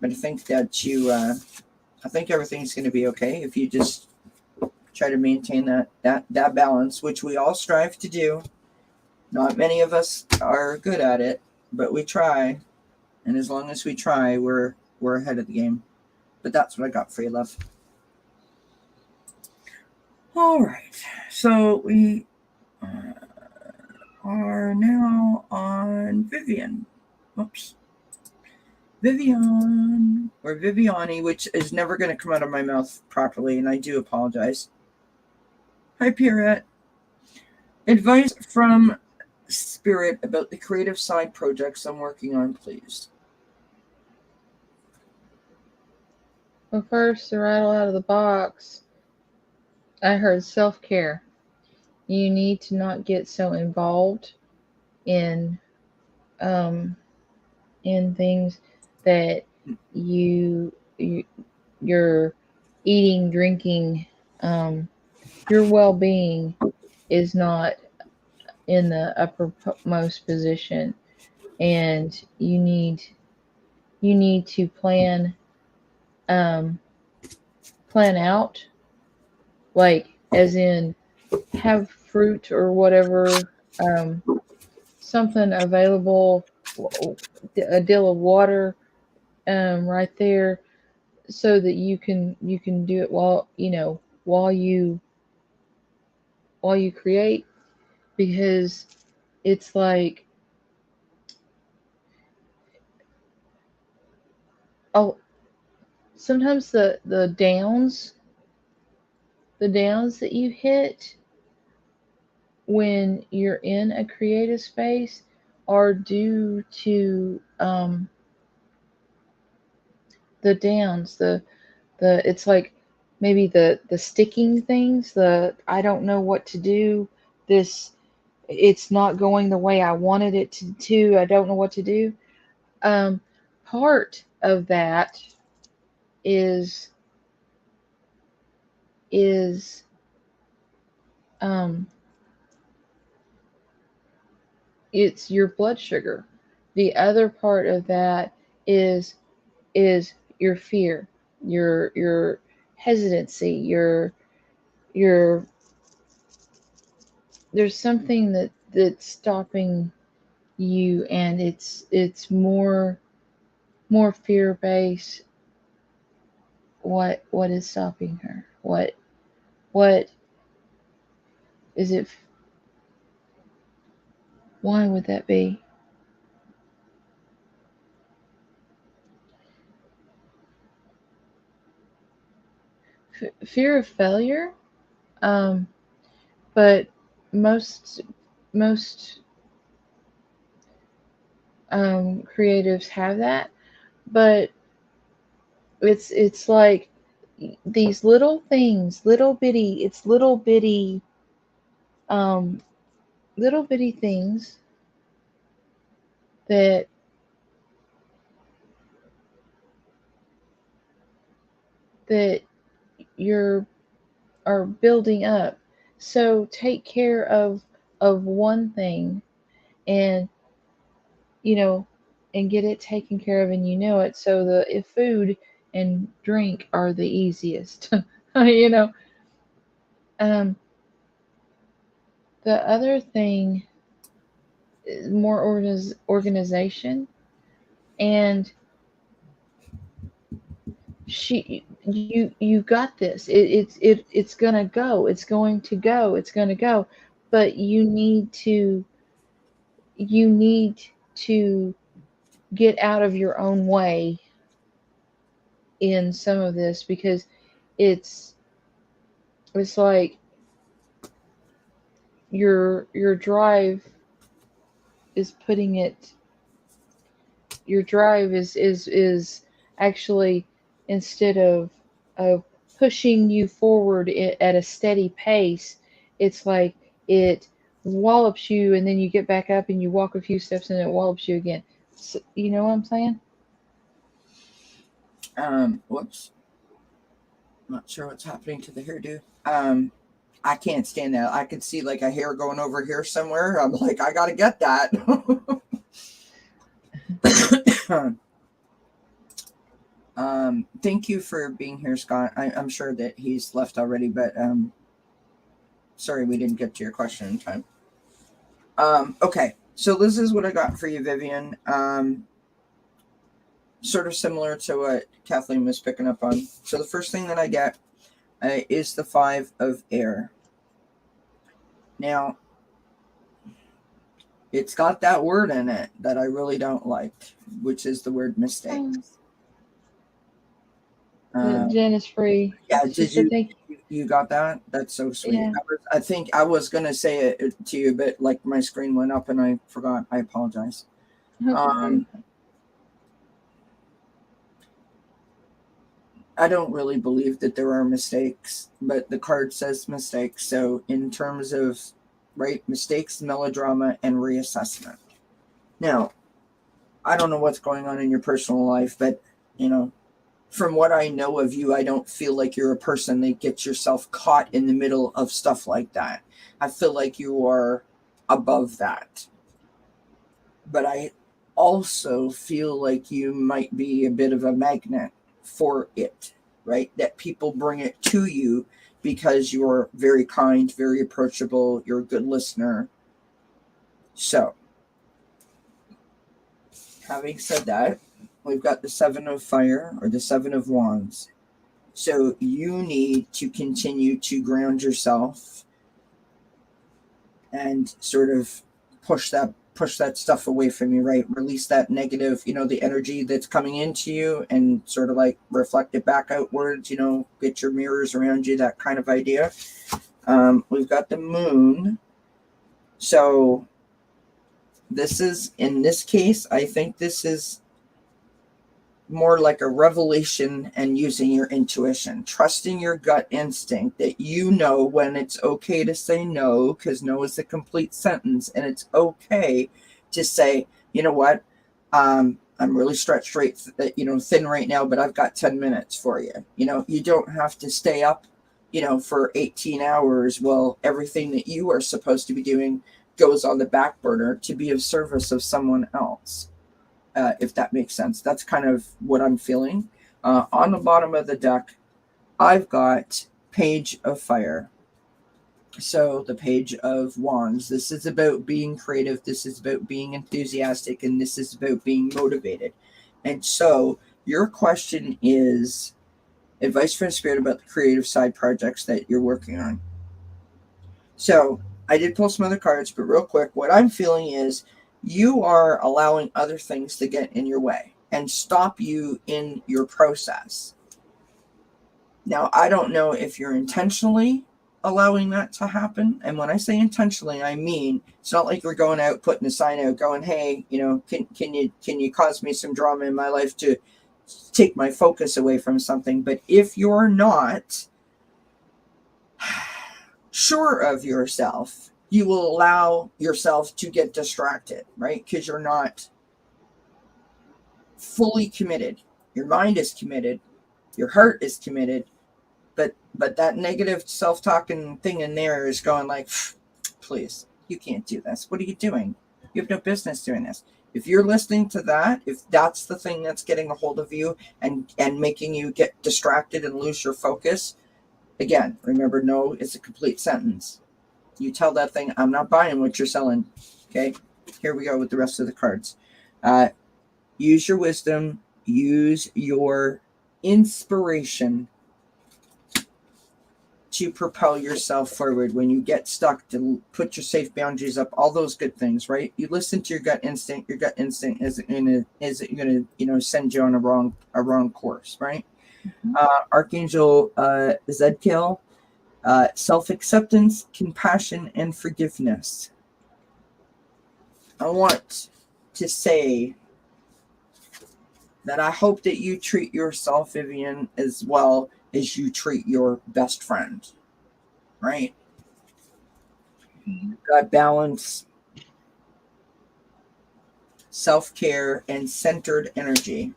But I think that I think everything's going to be okay if you just try to maintain that balance, which we all strive to do. Not many of us are good at it, but we try. And as long as we try, we're ahead of the game. But that's what I got for you, love. All right. So we are now on Vivian. Oops. Vivian or Viviani, which is never going to come out of my mouth properly, and I do apologize. Hi, Pierrette. Advice from Spirit about the creative side projects I'm working on, please. Well, first, to rattle out of the box, I heard self-care. You need to not get so involved in things that you're eating, drinking, your well-being is not in the uppermost position, and you need to plan out, like as in have fruit or whatever, something available, a deal of water right there, so that you can do it while you create, because it's like, oh, sometimes the downs that you hit when you're in a creative space are due to the downs, the it's like maybe the sticking things, the I don't know what to do, this, it's not going the way I wanted it to, I don't know what to do. um Part of that is is um it's your blood sugar. The other part of that is your fear, your hesitancy, your there's something that's stopping you, and it's more fear based. What is stopping her? What is it? Why would that be? Fear of failure. um but most creatives have that, but it's like these little things, um little bitty things that that you're are building up. So take care of one thing, and you know and get it taken care of, and it. So the if food and drink are the easiest. you know um the other thing is more organization. And you got this. It's gonna go, it's gonna go, but you need to get out of your own way in some of this, because it's it's like your drive is putting it your drive is actually, instead of pushing you forward at a steady pace, it's like it wallops you, and then you get back up and you walk a few steps and it wallops you again. So, you know what I'm saying? Whoops. Not sure what's happening to the hairdo. I can't stand that. I can see like a hair going over here somewhere. I'm like, I gotta get that. Thank you for being here, Scott. I'm sure that he's left already, but sorry we didn't get to your question in time. Okay, so this is what I got for you, Vivian. sort of similar to what Kathleen was picking up on. So the first thing that I get is the 5 of air. Now, it's got that word in it that I really don't like, which is the word mistakes. Jen is free. Yeah, She did said, you thank you got that? That's so sweet. Yeah. I think I was gonna say it to you, but like my screen went up and I forgot. I apologize. Okay. I don't really believe that there are mistakes, but the card says mistakes. So in terms of mistakes, melodrama, and reassessment. Now, I don't know what's going on in your personal life, but from what I know of you, I don't feel like you're a person that gets yourself caught in the middle of stuff like that. I feel like you are above that. But I also feel like you might be a bit of a magnet for it, right? That people bring it to you because you're very kind, very approachable, you're a good listener. So, having said that, we've got the 7 of fire or the 7 of wands. So you need to continue to ground yourself and sort of push that stuff away from you, right? Release that negative, the energy that's coming into you and sort of like reflect it back outwards, get your mirrors around you, that kind of idea. We've got the moon. So this is, in this case, I think this is more like a revelation and using your intuition, trusting your gut instinct that when it's okay to say no, because no is a complete sentence, and it's okay to say, you know what, I'm really stretched thin right now, but I've got 10 minutes for you. You don't have to stay up, for 18 hours while everything that you are supposed to be doing goes on the back burner to be of service of someone else. If that makes sense. That's kind of what I'm feeling. On the bottom of the deck, I've got Page of Fire. So the Page of Wands. This is about being creative. This is about being enthusiastic. And this is about being motivated. And so your question is advice from Spirit about the creative side projects that you're working on. So I did pull some other cards, but real quick, what I'm feeling is you are allowing other things to get in your way and stop you in your process. Now, I don't know if you're intentionally allowing that to happen. And when I say intentionally, I mean, it's not like you're going out, putting a sign out going, hey, can you cause me some drama in my life to take my focus away from something? But if you're not sure of yourself, you will allow yourself to get distracted, right? Because you're not fully committed. Your mind is committed. Your heart is committed. But that negative self-talking thing in there is going like, please, you can't do this. What are you doing? You have no business doing this. If you're listening to that, if that's the thing that's getting a hold of you and making you get distracted and lose your focus, again, remember, no is a complete sentence. You tell that thing, I'm not buying what you're selling. Okay, here we go with the rest of the cards. Use your wisdom, use your inspiration to propel yourself forward. When you get stuck, to put your safe boundaries up, all those good things, right? You listen to your gut instinct. Your gut instinct isn't gonna send you on a wrong course, right? Mm-hmm. Archangel Zedkiel. Self-acceptance, compassion, and forgiveness. I want to say that I hope that you treat yourself, Vivian, as well as you treat your best friend, right? Mm-hmm. Got balance, self-care, and centered energy.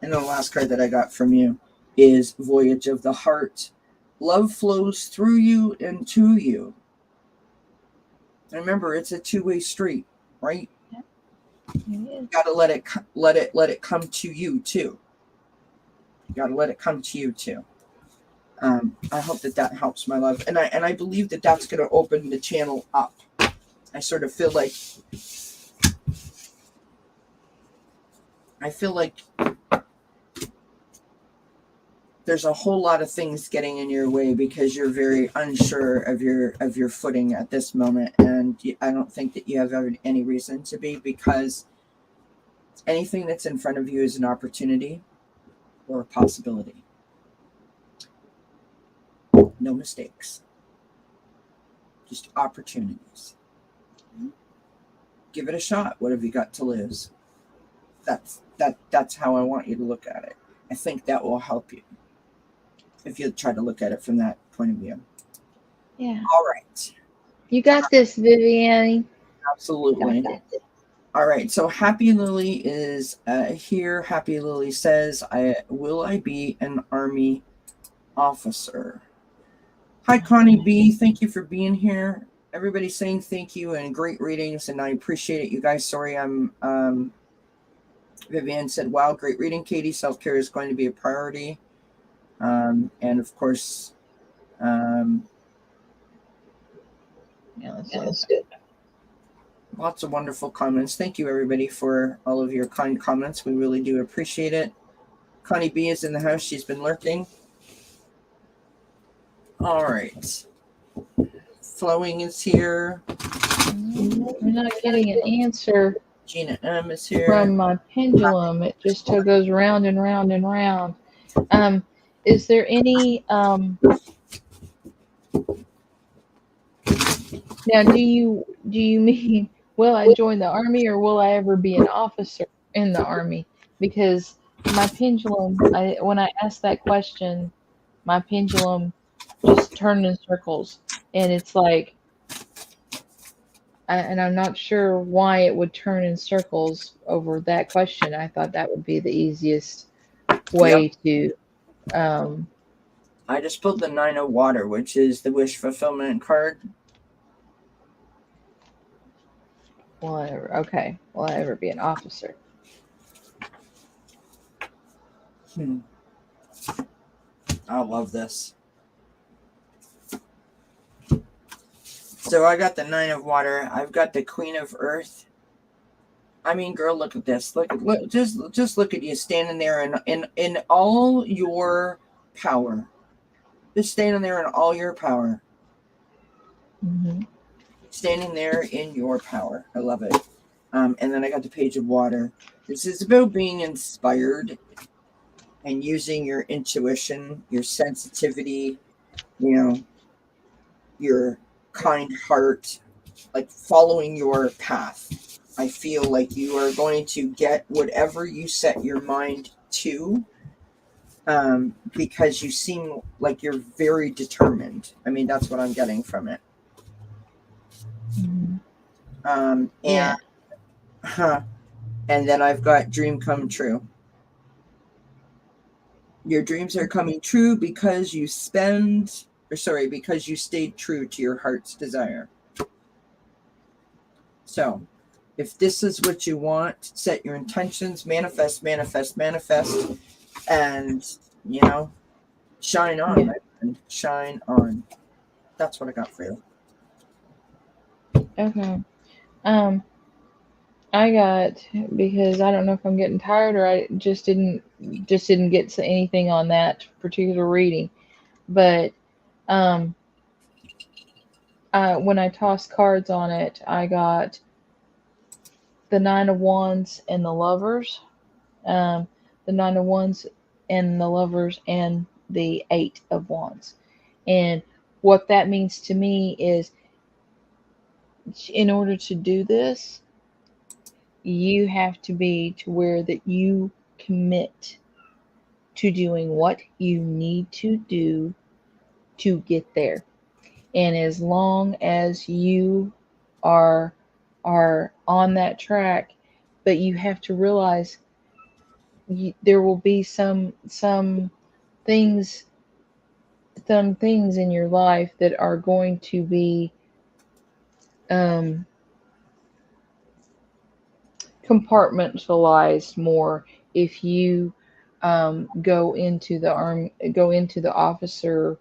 And the last card that I got from you is Voyage of the Heart. Love flows through you and to you. Remember, it's a two-way street, right? Yep. You gotta let it come to you too. You gotta let it come to you too. I hope that helps, my love, and I believe that that's gonna open the channel up. I sort of feel like I feel like there's a whole lot of things getting in your way because you're very unsure of your footing at this moment, and I don't think that you have any reason to be, because anything that's in front of you is an opportunity or a possibility. No mistakes, just opportunities. Give it a shot. What have you got to lose? That's how I want you to look at it. I think that will help you if you try to look at it from that point of view. Yeah. All right. You got this, Vivian. Absolutely. All right. So Happy Lily is here. Happy Lily says, will I be an Army officer? Hi, Connie B. Thank you for being here. Everybody's saying thank you and great readings, and I appreciate it, you guys. Sorry, Vivian said, wow, great reading, Katie. Self-care is going to be a priority. And of course, Yeah, that's good. Lots of wonderful comments. Thank you, everybody, for all of your kind comments. We really do appreciate it. Connie B is in the house. She's been lurking. All right. Flowing is here. We're not getting an answer. Gina M is here. From my pendulum. It just goes round and round and round. Is there any now do you mean will I join the Army or will I ever be an officer in the Army? Because my pendulum, when I asked that question, my pendulum just turned in circles, and it's like, and I'm not sure why it would turn in circles over that question. I thought that would be the easiest way to. I just pulled the Nine of Water, which is the wish fulfillment card. Will I ever be an officer? I love this. So I got the Nine of Water. I've got the Queen of Earth. I mean, girl, look at this. Look, just look at you standing there in all your power. Just standing there in all your power. Mm-hmm. Standing there in your power. I love it. And then I got the Page of Water. This is about being inspired and using your intuition, your sensitivity, your kind heart, like following your path. I feel like you are going to get whatever you set your mind to, because you seem like you're very determined. I mean, that's what I'm getting from it. Mm-hmm. And then I've got dream come true. Your dreams are coming true because you stayed true to your heart's desire. So if this is what you want, set your intentions, manifest, and, shine on, my friend. Shine on. That's what I got for you. Okay. I got, because I don't know if I'm getting tired or I just didn't get to anything on that particular reading, but when I tossed cards on it, I got the Nine of Wands and the Lovers, the Nine of Wands and the Lovers, and the Eight of Wands. And what that means to me is, in order to do this, you have to be to where that you commit to doing what you need to do to get there. And as long as you are on that track, but you have to realize there will be some things in your life that are going to be compartmentalized more if you go into the officer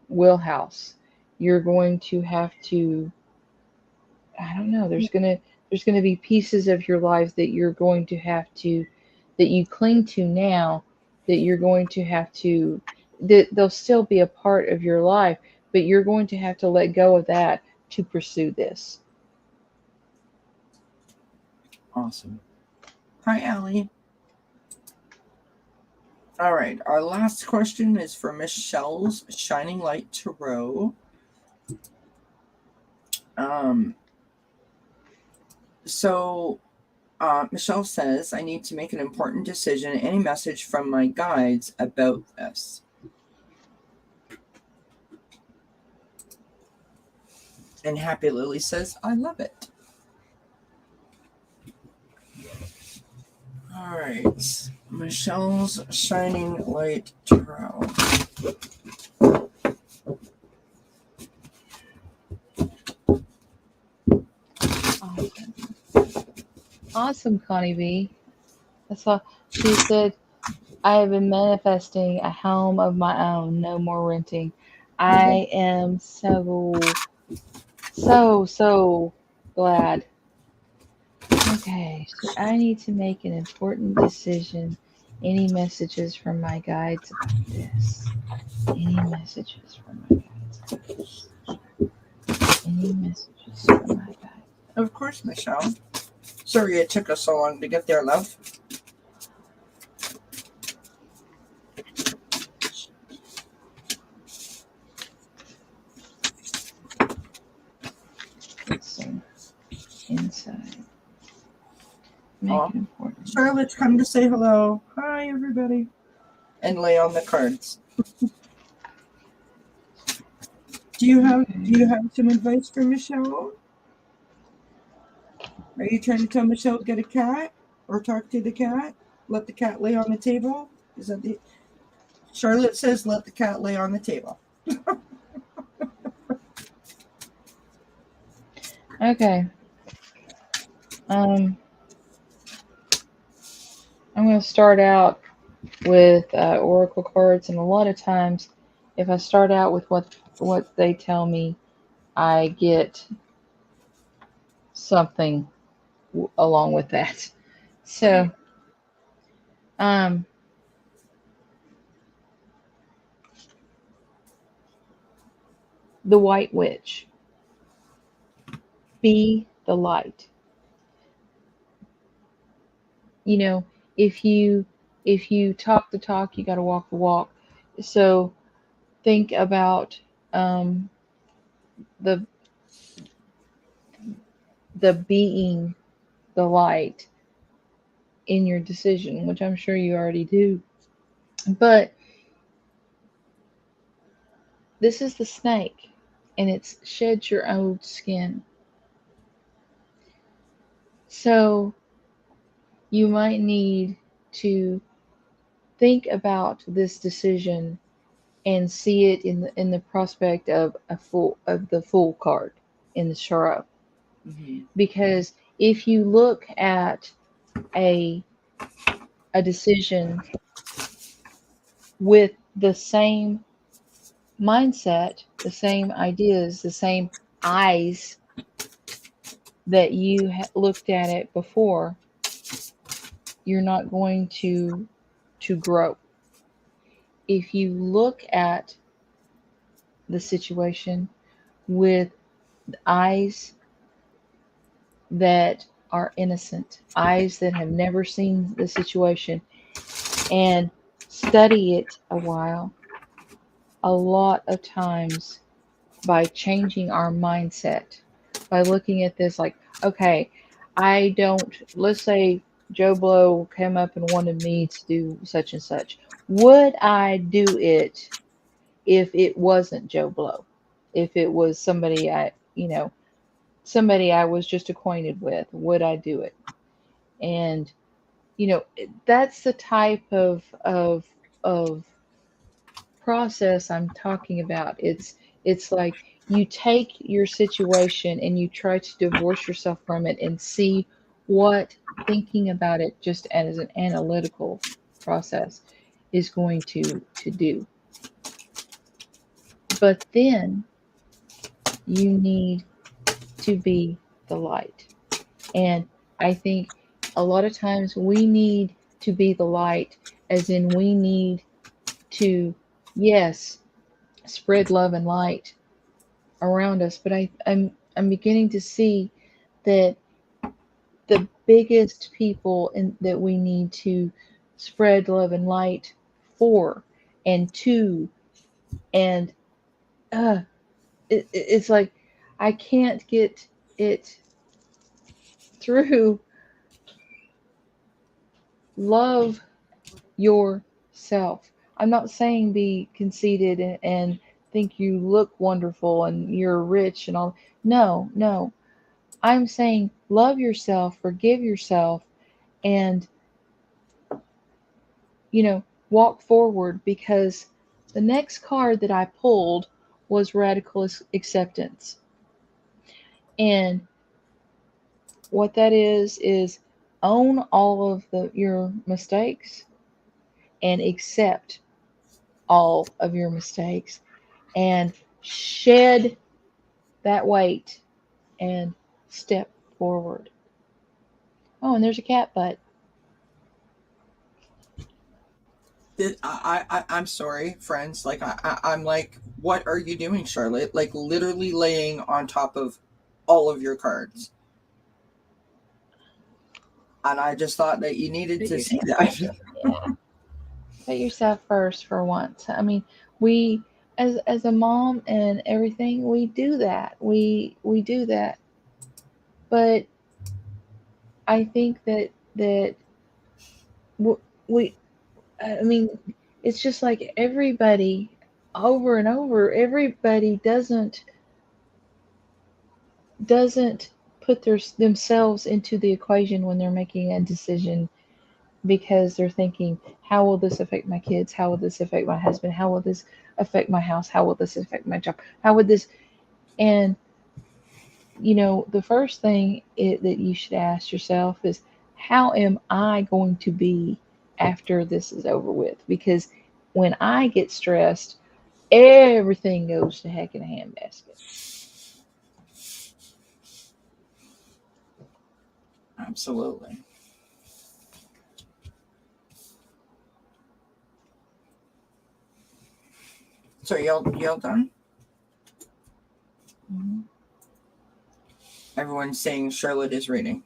wheelhouse. You're going to have to, I don't know, there's There's going to be pieces of your life that you're going to have to, that you cling to now, that you're going to have to, that they'll still be a part of your life, but you're going to have to let go of that to pursue this. Awesome. Hi, Allie. All right. Our last question is for Michelle's Shining Light Tarot. So Michelle says, I need to make an important decision. Any message from my guides about this? And Happy Lily says, I love it. All right. Michelle's Shining Light Tarot. Awesome, Connie B. That's all. She said, I have been manifesting a home of my own, no more renting. I am so glad. Okay, so I need to make an important decision. Any messages from my guides about this? Any messages from my guides about this? Any messages from my guides? Of course, Michelle. Sorry it took us so long to get there, love. Let's see. Inside. Make it important. Charlotte's come to say hello. Hi, everybody. And lay on the cards. Do you have some advice for Michelle? Are you trying to tell Michelle to get a cat or talk to the cat? Let the cat lay on the table? Is that the Charlotte says let the cat lay on the table. Okay. I'm going to start out with oracle cards, and a lot of times, if I start out with what they tell me, I get something along with that. So, the White Witch. Be the light. You know, if you talk the talk, you got to walk the walk. So think about the being the light in your decision, which I'm sure you already do. But this is the snake, and it's shed your old skin. So you might need to think about this decision and see it in the prospect of the Fool card in the tarot. Mm-hmm. Because if you look at a decision with the same mindset, the same ideas, the same eyes that you looked at it before, you're not going to grow. If you look at the situation with eyes that are innocent, eyes that have never seen the situation, and study it a while, a lot of times by changing our mindset, by looking at this like, okay, let's say Joe Blow came up and wanted me to do such and such. Would I do it if it wasn't Joe Blow? If it was somebody somebody I was just acquainted with, would I do it? And that's the type of process I'm talking about. It's like you take your situation and you try to divorce yourself from it and see what thinking about it just as an analytical process is going to do. But then you need to be the light. And I think a lot of times we need to be the light, as in we need to, yes, spread love and light around us. But I'm beginning to see that the biggest people that we need to spread love and light for and to, and uh, it's like I can't get it through. Love yourself. I'm not saying be conceited and think you look wonderful and you're rich and all. No, no. I'm saying love yourself, forgive yourself, and, walk forward, because the next card that I pulled was radical acceptance. And what that is own all of your mistakes and accept all of your mistakes and shed that weight and step forward. Oh, and there's a cat butt. I'm sorry, friends. Like I'm like, what are you doing, Charlotte? Like literally laying on top of all of your cards. And I just thought that you needed to see that. Yeah. Put yourself first for once. I mean, we as a mom and everything, we do that. We do that. But I think that we I mean, it's just like everybody over and over, everybody doesn't put themselves into the equation when they're making a decision, because they're thinking, how will this affect my kids? How will this affect my husband? How will this affect my house? How will this affect my job? How would this? And, the first thing that you should ask yourself is, how am I going to be after this is over with? Because when I get stressed, everything goes to heck in a handbasket. Absolutely. So y'all done? Mm-hmm. Everyone's saying Charlotte is reading.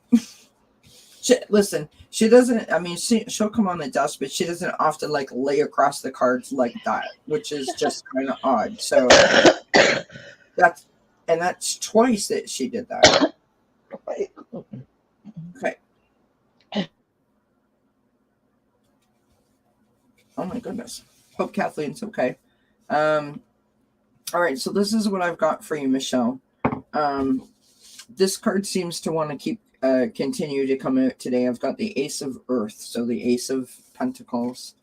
Listen, she doesn't. I mean, she'll come on the desk, but she doesn't often like lay across the cards like that, which is just kind of odd. So that's twice that she did that. Okay. Oh my goodness. Hope Kathleen's okay. All right. So this is what I've got for you, Michelle. This card seems to want to keep continue to come out today. I've got the Ace of Earth, so the Ace of Pentacles,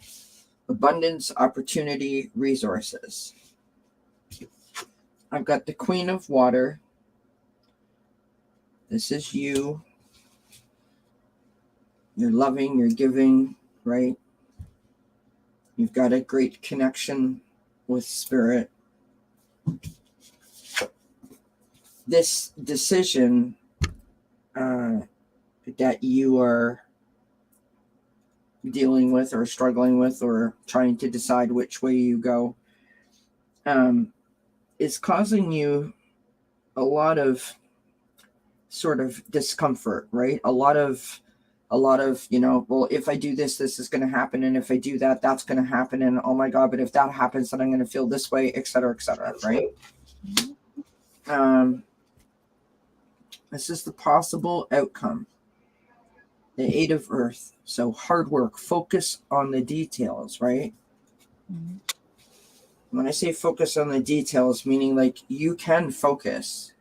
abundance, opportunity, resources. I've got the Queen of Water. This is you. You're loving, you're giving, right? You've got a great connection with spirit. This decision that you are dealing with or struggling with or trying to decide which way you go is causing you a lot of sort of discomfort, right? A lot of well, if I do this, this is going to happen, and if I do that, that's going to happen, and oh my god, but if that happens, then I'm going to feel this way, etc., right? This is the possible outcome. The Eight of Earth. So hard work, focus on the details, right? Mm-hmm. When I say focus on the details, meaning like you can focus.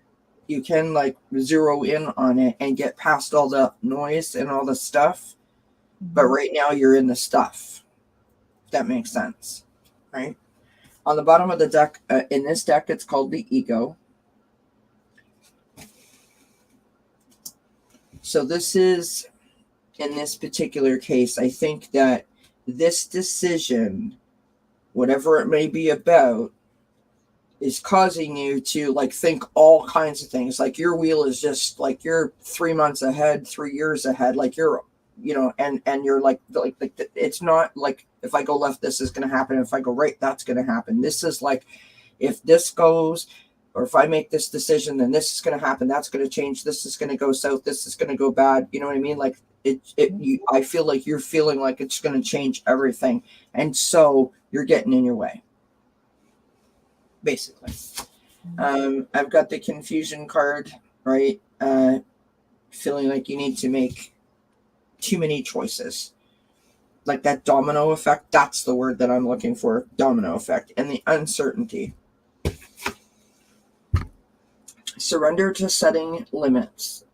You can like zero in on it and get past all the noise and all the stuff. Mm-hmm. But right now you're in the stuff. If that makes sense, right? On the bottom of the deck, in this deck, it's called the Ego. So this is, in this particular case, I think that this decision, whatever it may be about, is causing you to like think all kinds of things. Like your wheel is just like you're 3 months ahead, 3 years ahead. Like you're, and you're like it's not like if I go left, this is going to happen. If I go right, that's going to happen. This is like if this goes, or if I make this decision, then this is going to happen. That's going to change. This is going to go south. This is going to go bad. You know what I mean? Like I feel like you're feeling like it's going to change everything, and so you're getting in your way, basically. I've got the confusion card, right? Feeling like you need to make too many choices. Like that domino effect, that's the word that I'm looking for, domino effect. And the uncertainty. Surrender to setting limits.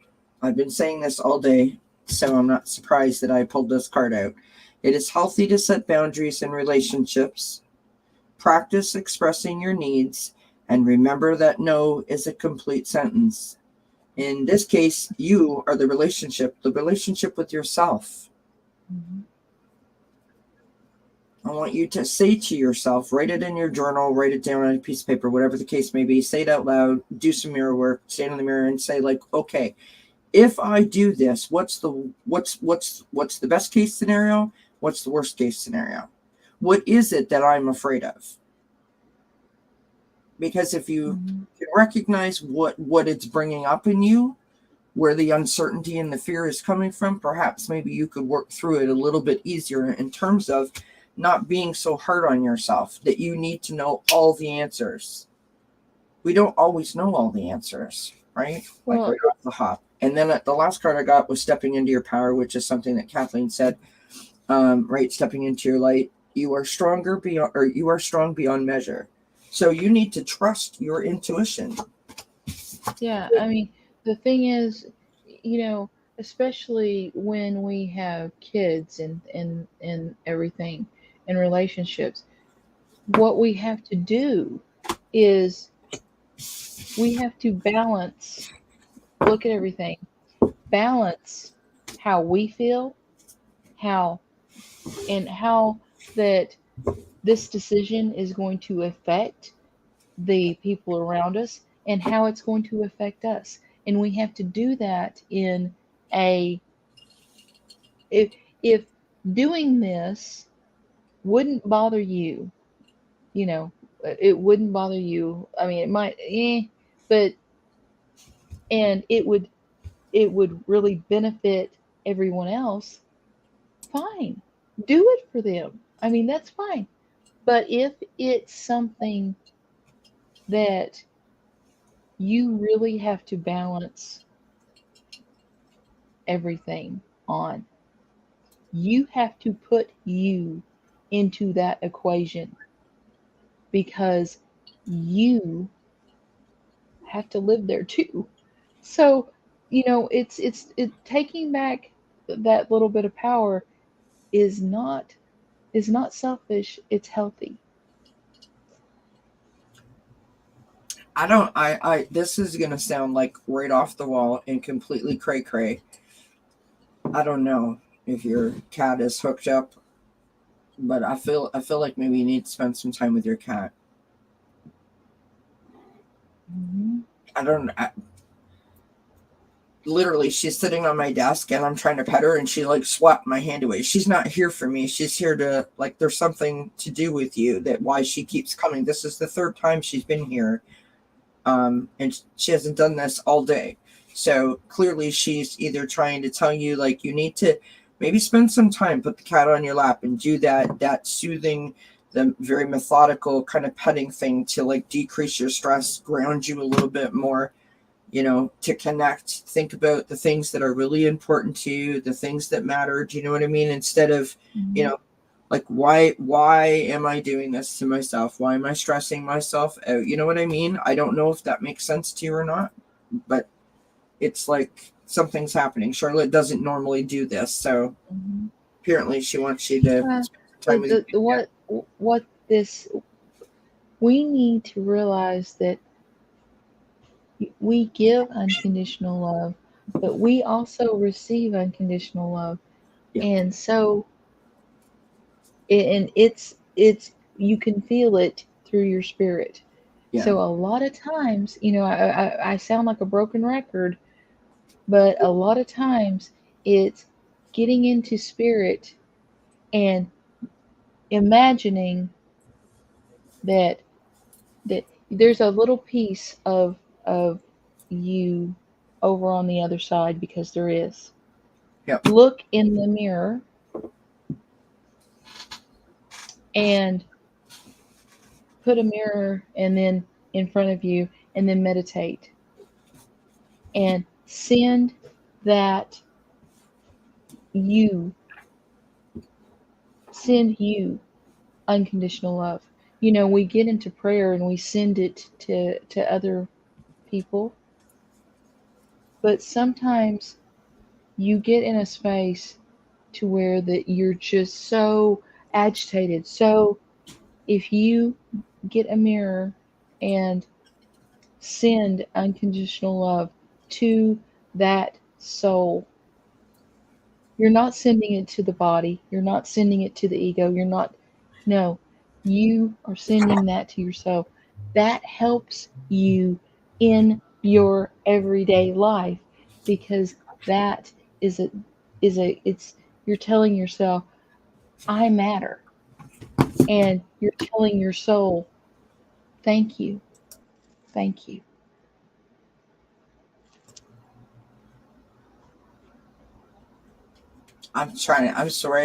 I've been saying this all day, so I'm not surprised that I pulled this card out. It is healthy to set boundaries in relationships. Practice expressing your needs, and remember that no is a complete sentence. In this case, you are the relationship with yourself. Mm-hmm. I want you to say to yourself, write it in your journal, write it down on a piece of paper, whatever the case may be, say it out loud, do some mirror work, stand in the mirror and say like, okay, if I do this, what's the best case scenario? What's the worst case scenario? What is it that I'm afraid of? Because if you can recognize what it's bringing up in you, where the uncertainty and the fear is coming from, perhaps maybe you could work through it a little bit easier in terms of not being so hard on yourself that you need to know all the answers. We don't always know all the answers, right? Well, like right off the hop. And then the last card I got was stepping into your power, which is something that Kathleen said, right? Stepping into your light. You are strong beyond measure. So you need to trust your intuition. yeah, I mean, the thing is, especially when we have kids and everything and relationships, what we have to do is we have to balance, look at everything, balance how we feel, how that this decision is going to affect the people around us and how it's going to affect us. And we have to do that in if doing this wouldn't bother you, it wouldn't bother you. I mean, it might, but and it would really benefit everyone else. Fine, do it for them. I mean, that's fine. But if it's something that you really have to balance everything on, you have to put you into that equation because you have to live there too. So, it's taking back that little bit of power is not selfish, it's healthy. This is going to sound like right off the wall and completely cray cray. I don't know if your cat is hooked up, but I feel like maybe you need to spend some time with your cat. Mm-hmm. Literally, she's sitting on my desk and I'm trying to pet her and she like swapped my hand away. She's not here for me. She's here to like, there's something to do with you, that why she keeps coming. This is the third time she's been here. And she hasn't done this all day. So clearly she's either trying to tell you like you need to maybe spend some time, put the cat on your lap and do that soothing, the very methodical kind of petting thing to like decrease your stress, ground you a little bit more, to connect, think about the things that are really important to you, the things that matter. Do you know what I mean? Instead of, Mm-hmm. like, why am I doing this to myself? Why am I stressing myself out? You know what I mean? I don't know if that makes sense to you or not, but it's like something's happening. Charlotte doesn't normally do this. So Mm-hmm. apparently she wants you to spend time with you. What this we need to realize that we give unconditional love, but we also receive unconditional love. Yeah. And so and it's you can feel it through your spirit. Yeah. So a lot of times, I sound like a broken record, but a lot of times it's getting into spirit and imagining that that there's a little piece of you over on the other side, because there is. Yep. Look in the mirror and put a mirror and then in front of you, and then meditate and send that you send you unconditional love. We get into prayer and we send it to other people, but sometimes you get in a space to where that you're just so agitated. So if you get a mirror and send unconditional love to that soul, you're not sending it to the body, you're not sending it to the ego, you're not, no, you are sending that to yourself. That helps you in your everyday life, because that it's you're telling yourself, I matter. And you're telling your soul, thank you, thank you. I'm sorry,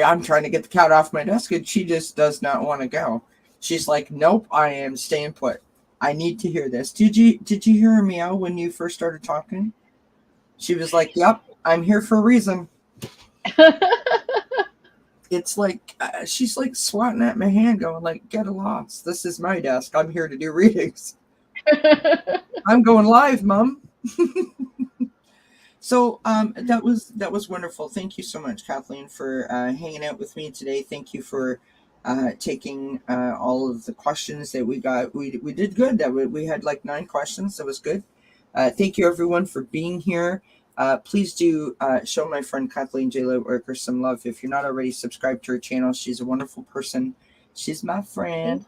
I'm trying to get the cat off my desk and she just does not want to go. She's like, nope, I am staying put. I need to hear this. Did you hear her meow when you first started talking? She was like, yep, I'm here for a reason. It's like, she's like swatting at my hand going like, get lost. This is my desk. I'm here to do readings. I'm going live, Mom. So that was wonderful. Thank you so much, Kathleen, for hanging out with me today. Thank you for taking all of the questions that we got. We did good. We had like 9 questions. That was good. Thank you, everyone, for being here. Please do show my friend Kathleen J. Lightworker some love. If you're not already subscribed to her channel, she's a wonderful person. She's my friend,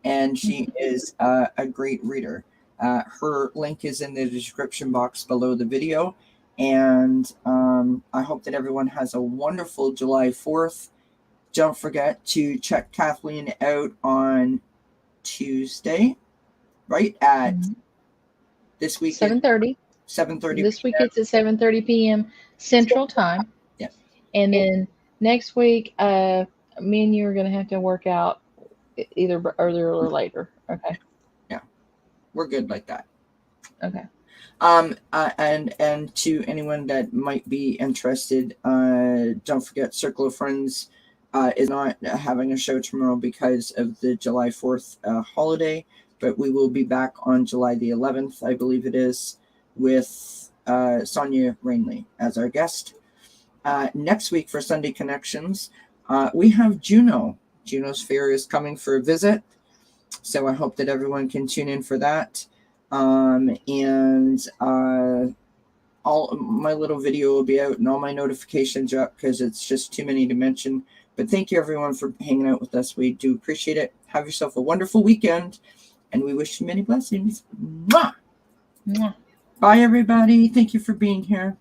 and she is a great reader. Her link is in the description box below the video. And I hope that everyone has a wonderful July 4th. Don't forget to check Kathleen out on Tuesday, right at this week 7:30. 7:30. This week it's at 7:30 p.m. Central Time. Yeah. And then next week, me and you are going to have to work out either earlier or later. Okay. Yeah. We're good like that. Okay. And to anyone that might be interested, don't forget Circle of Friends is not having a show tomorrow because of the July 4th holiday, but we will be back on July the 11th, I believe it is, with Sonia Rainley as our guest. Next week for Sunday Connections, we have Juno. Juno's Fair is coming for a visit, so I hope that everyone can tune in for that. And all my little video will be out and all my notifications are up because it's just too many to mention. But thank you, everyone, for hanging out with us. We do appreciate it. Have yourself a wonderful weekend, and we wish you many blessings. Mwah! Mwah. Bye, everybody. Thank you for being here.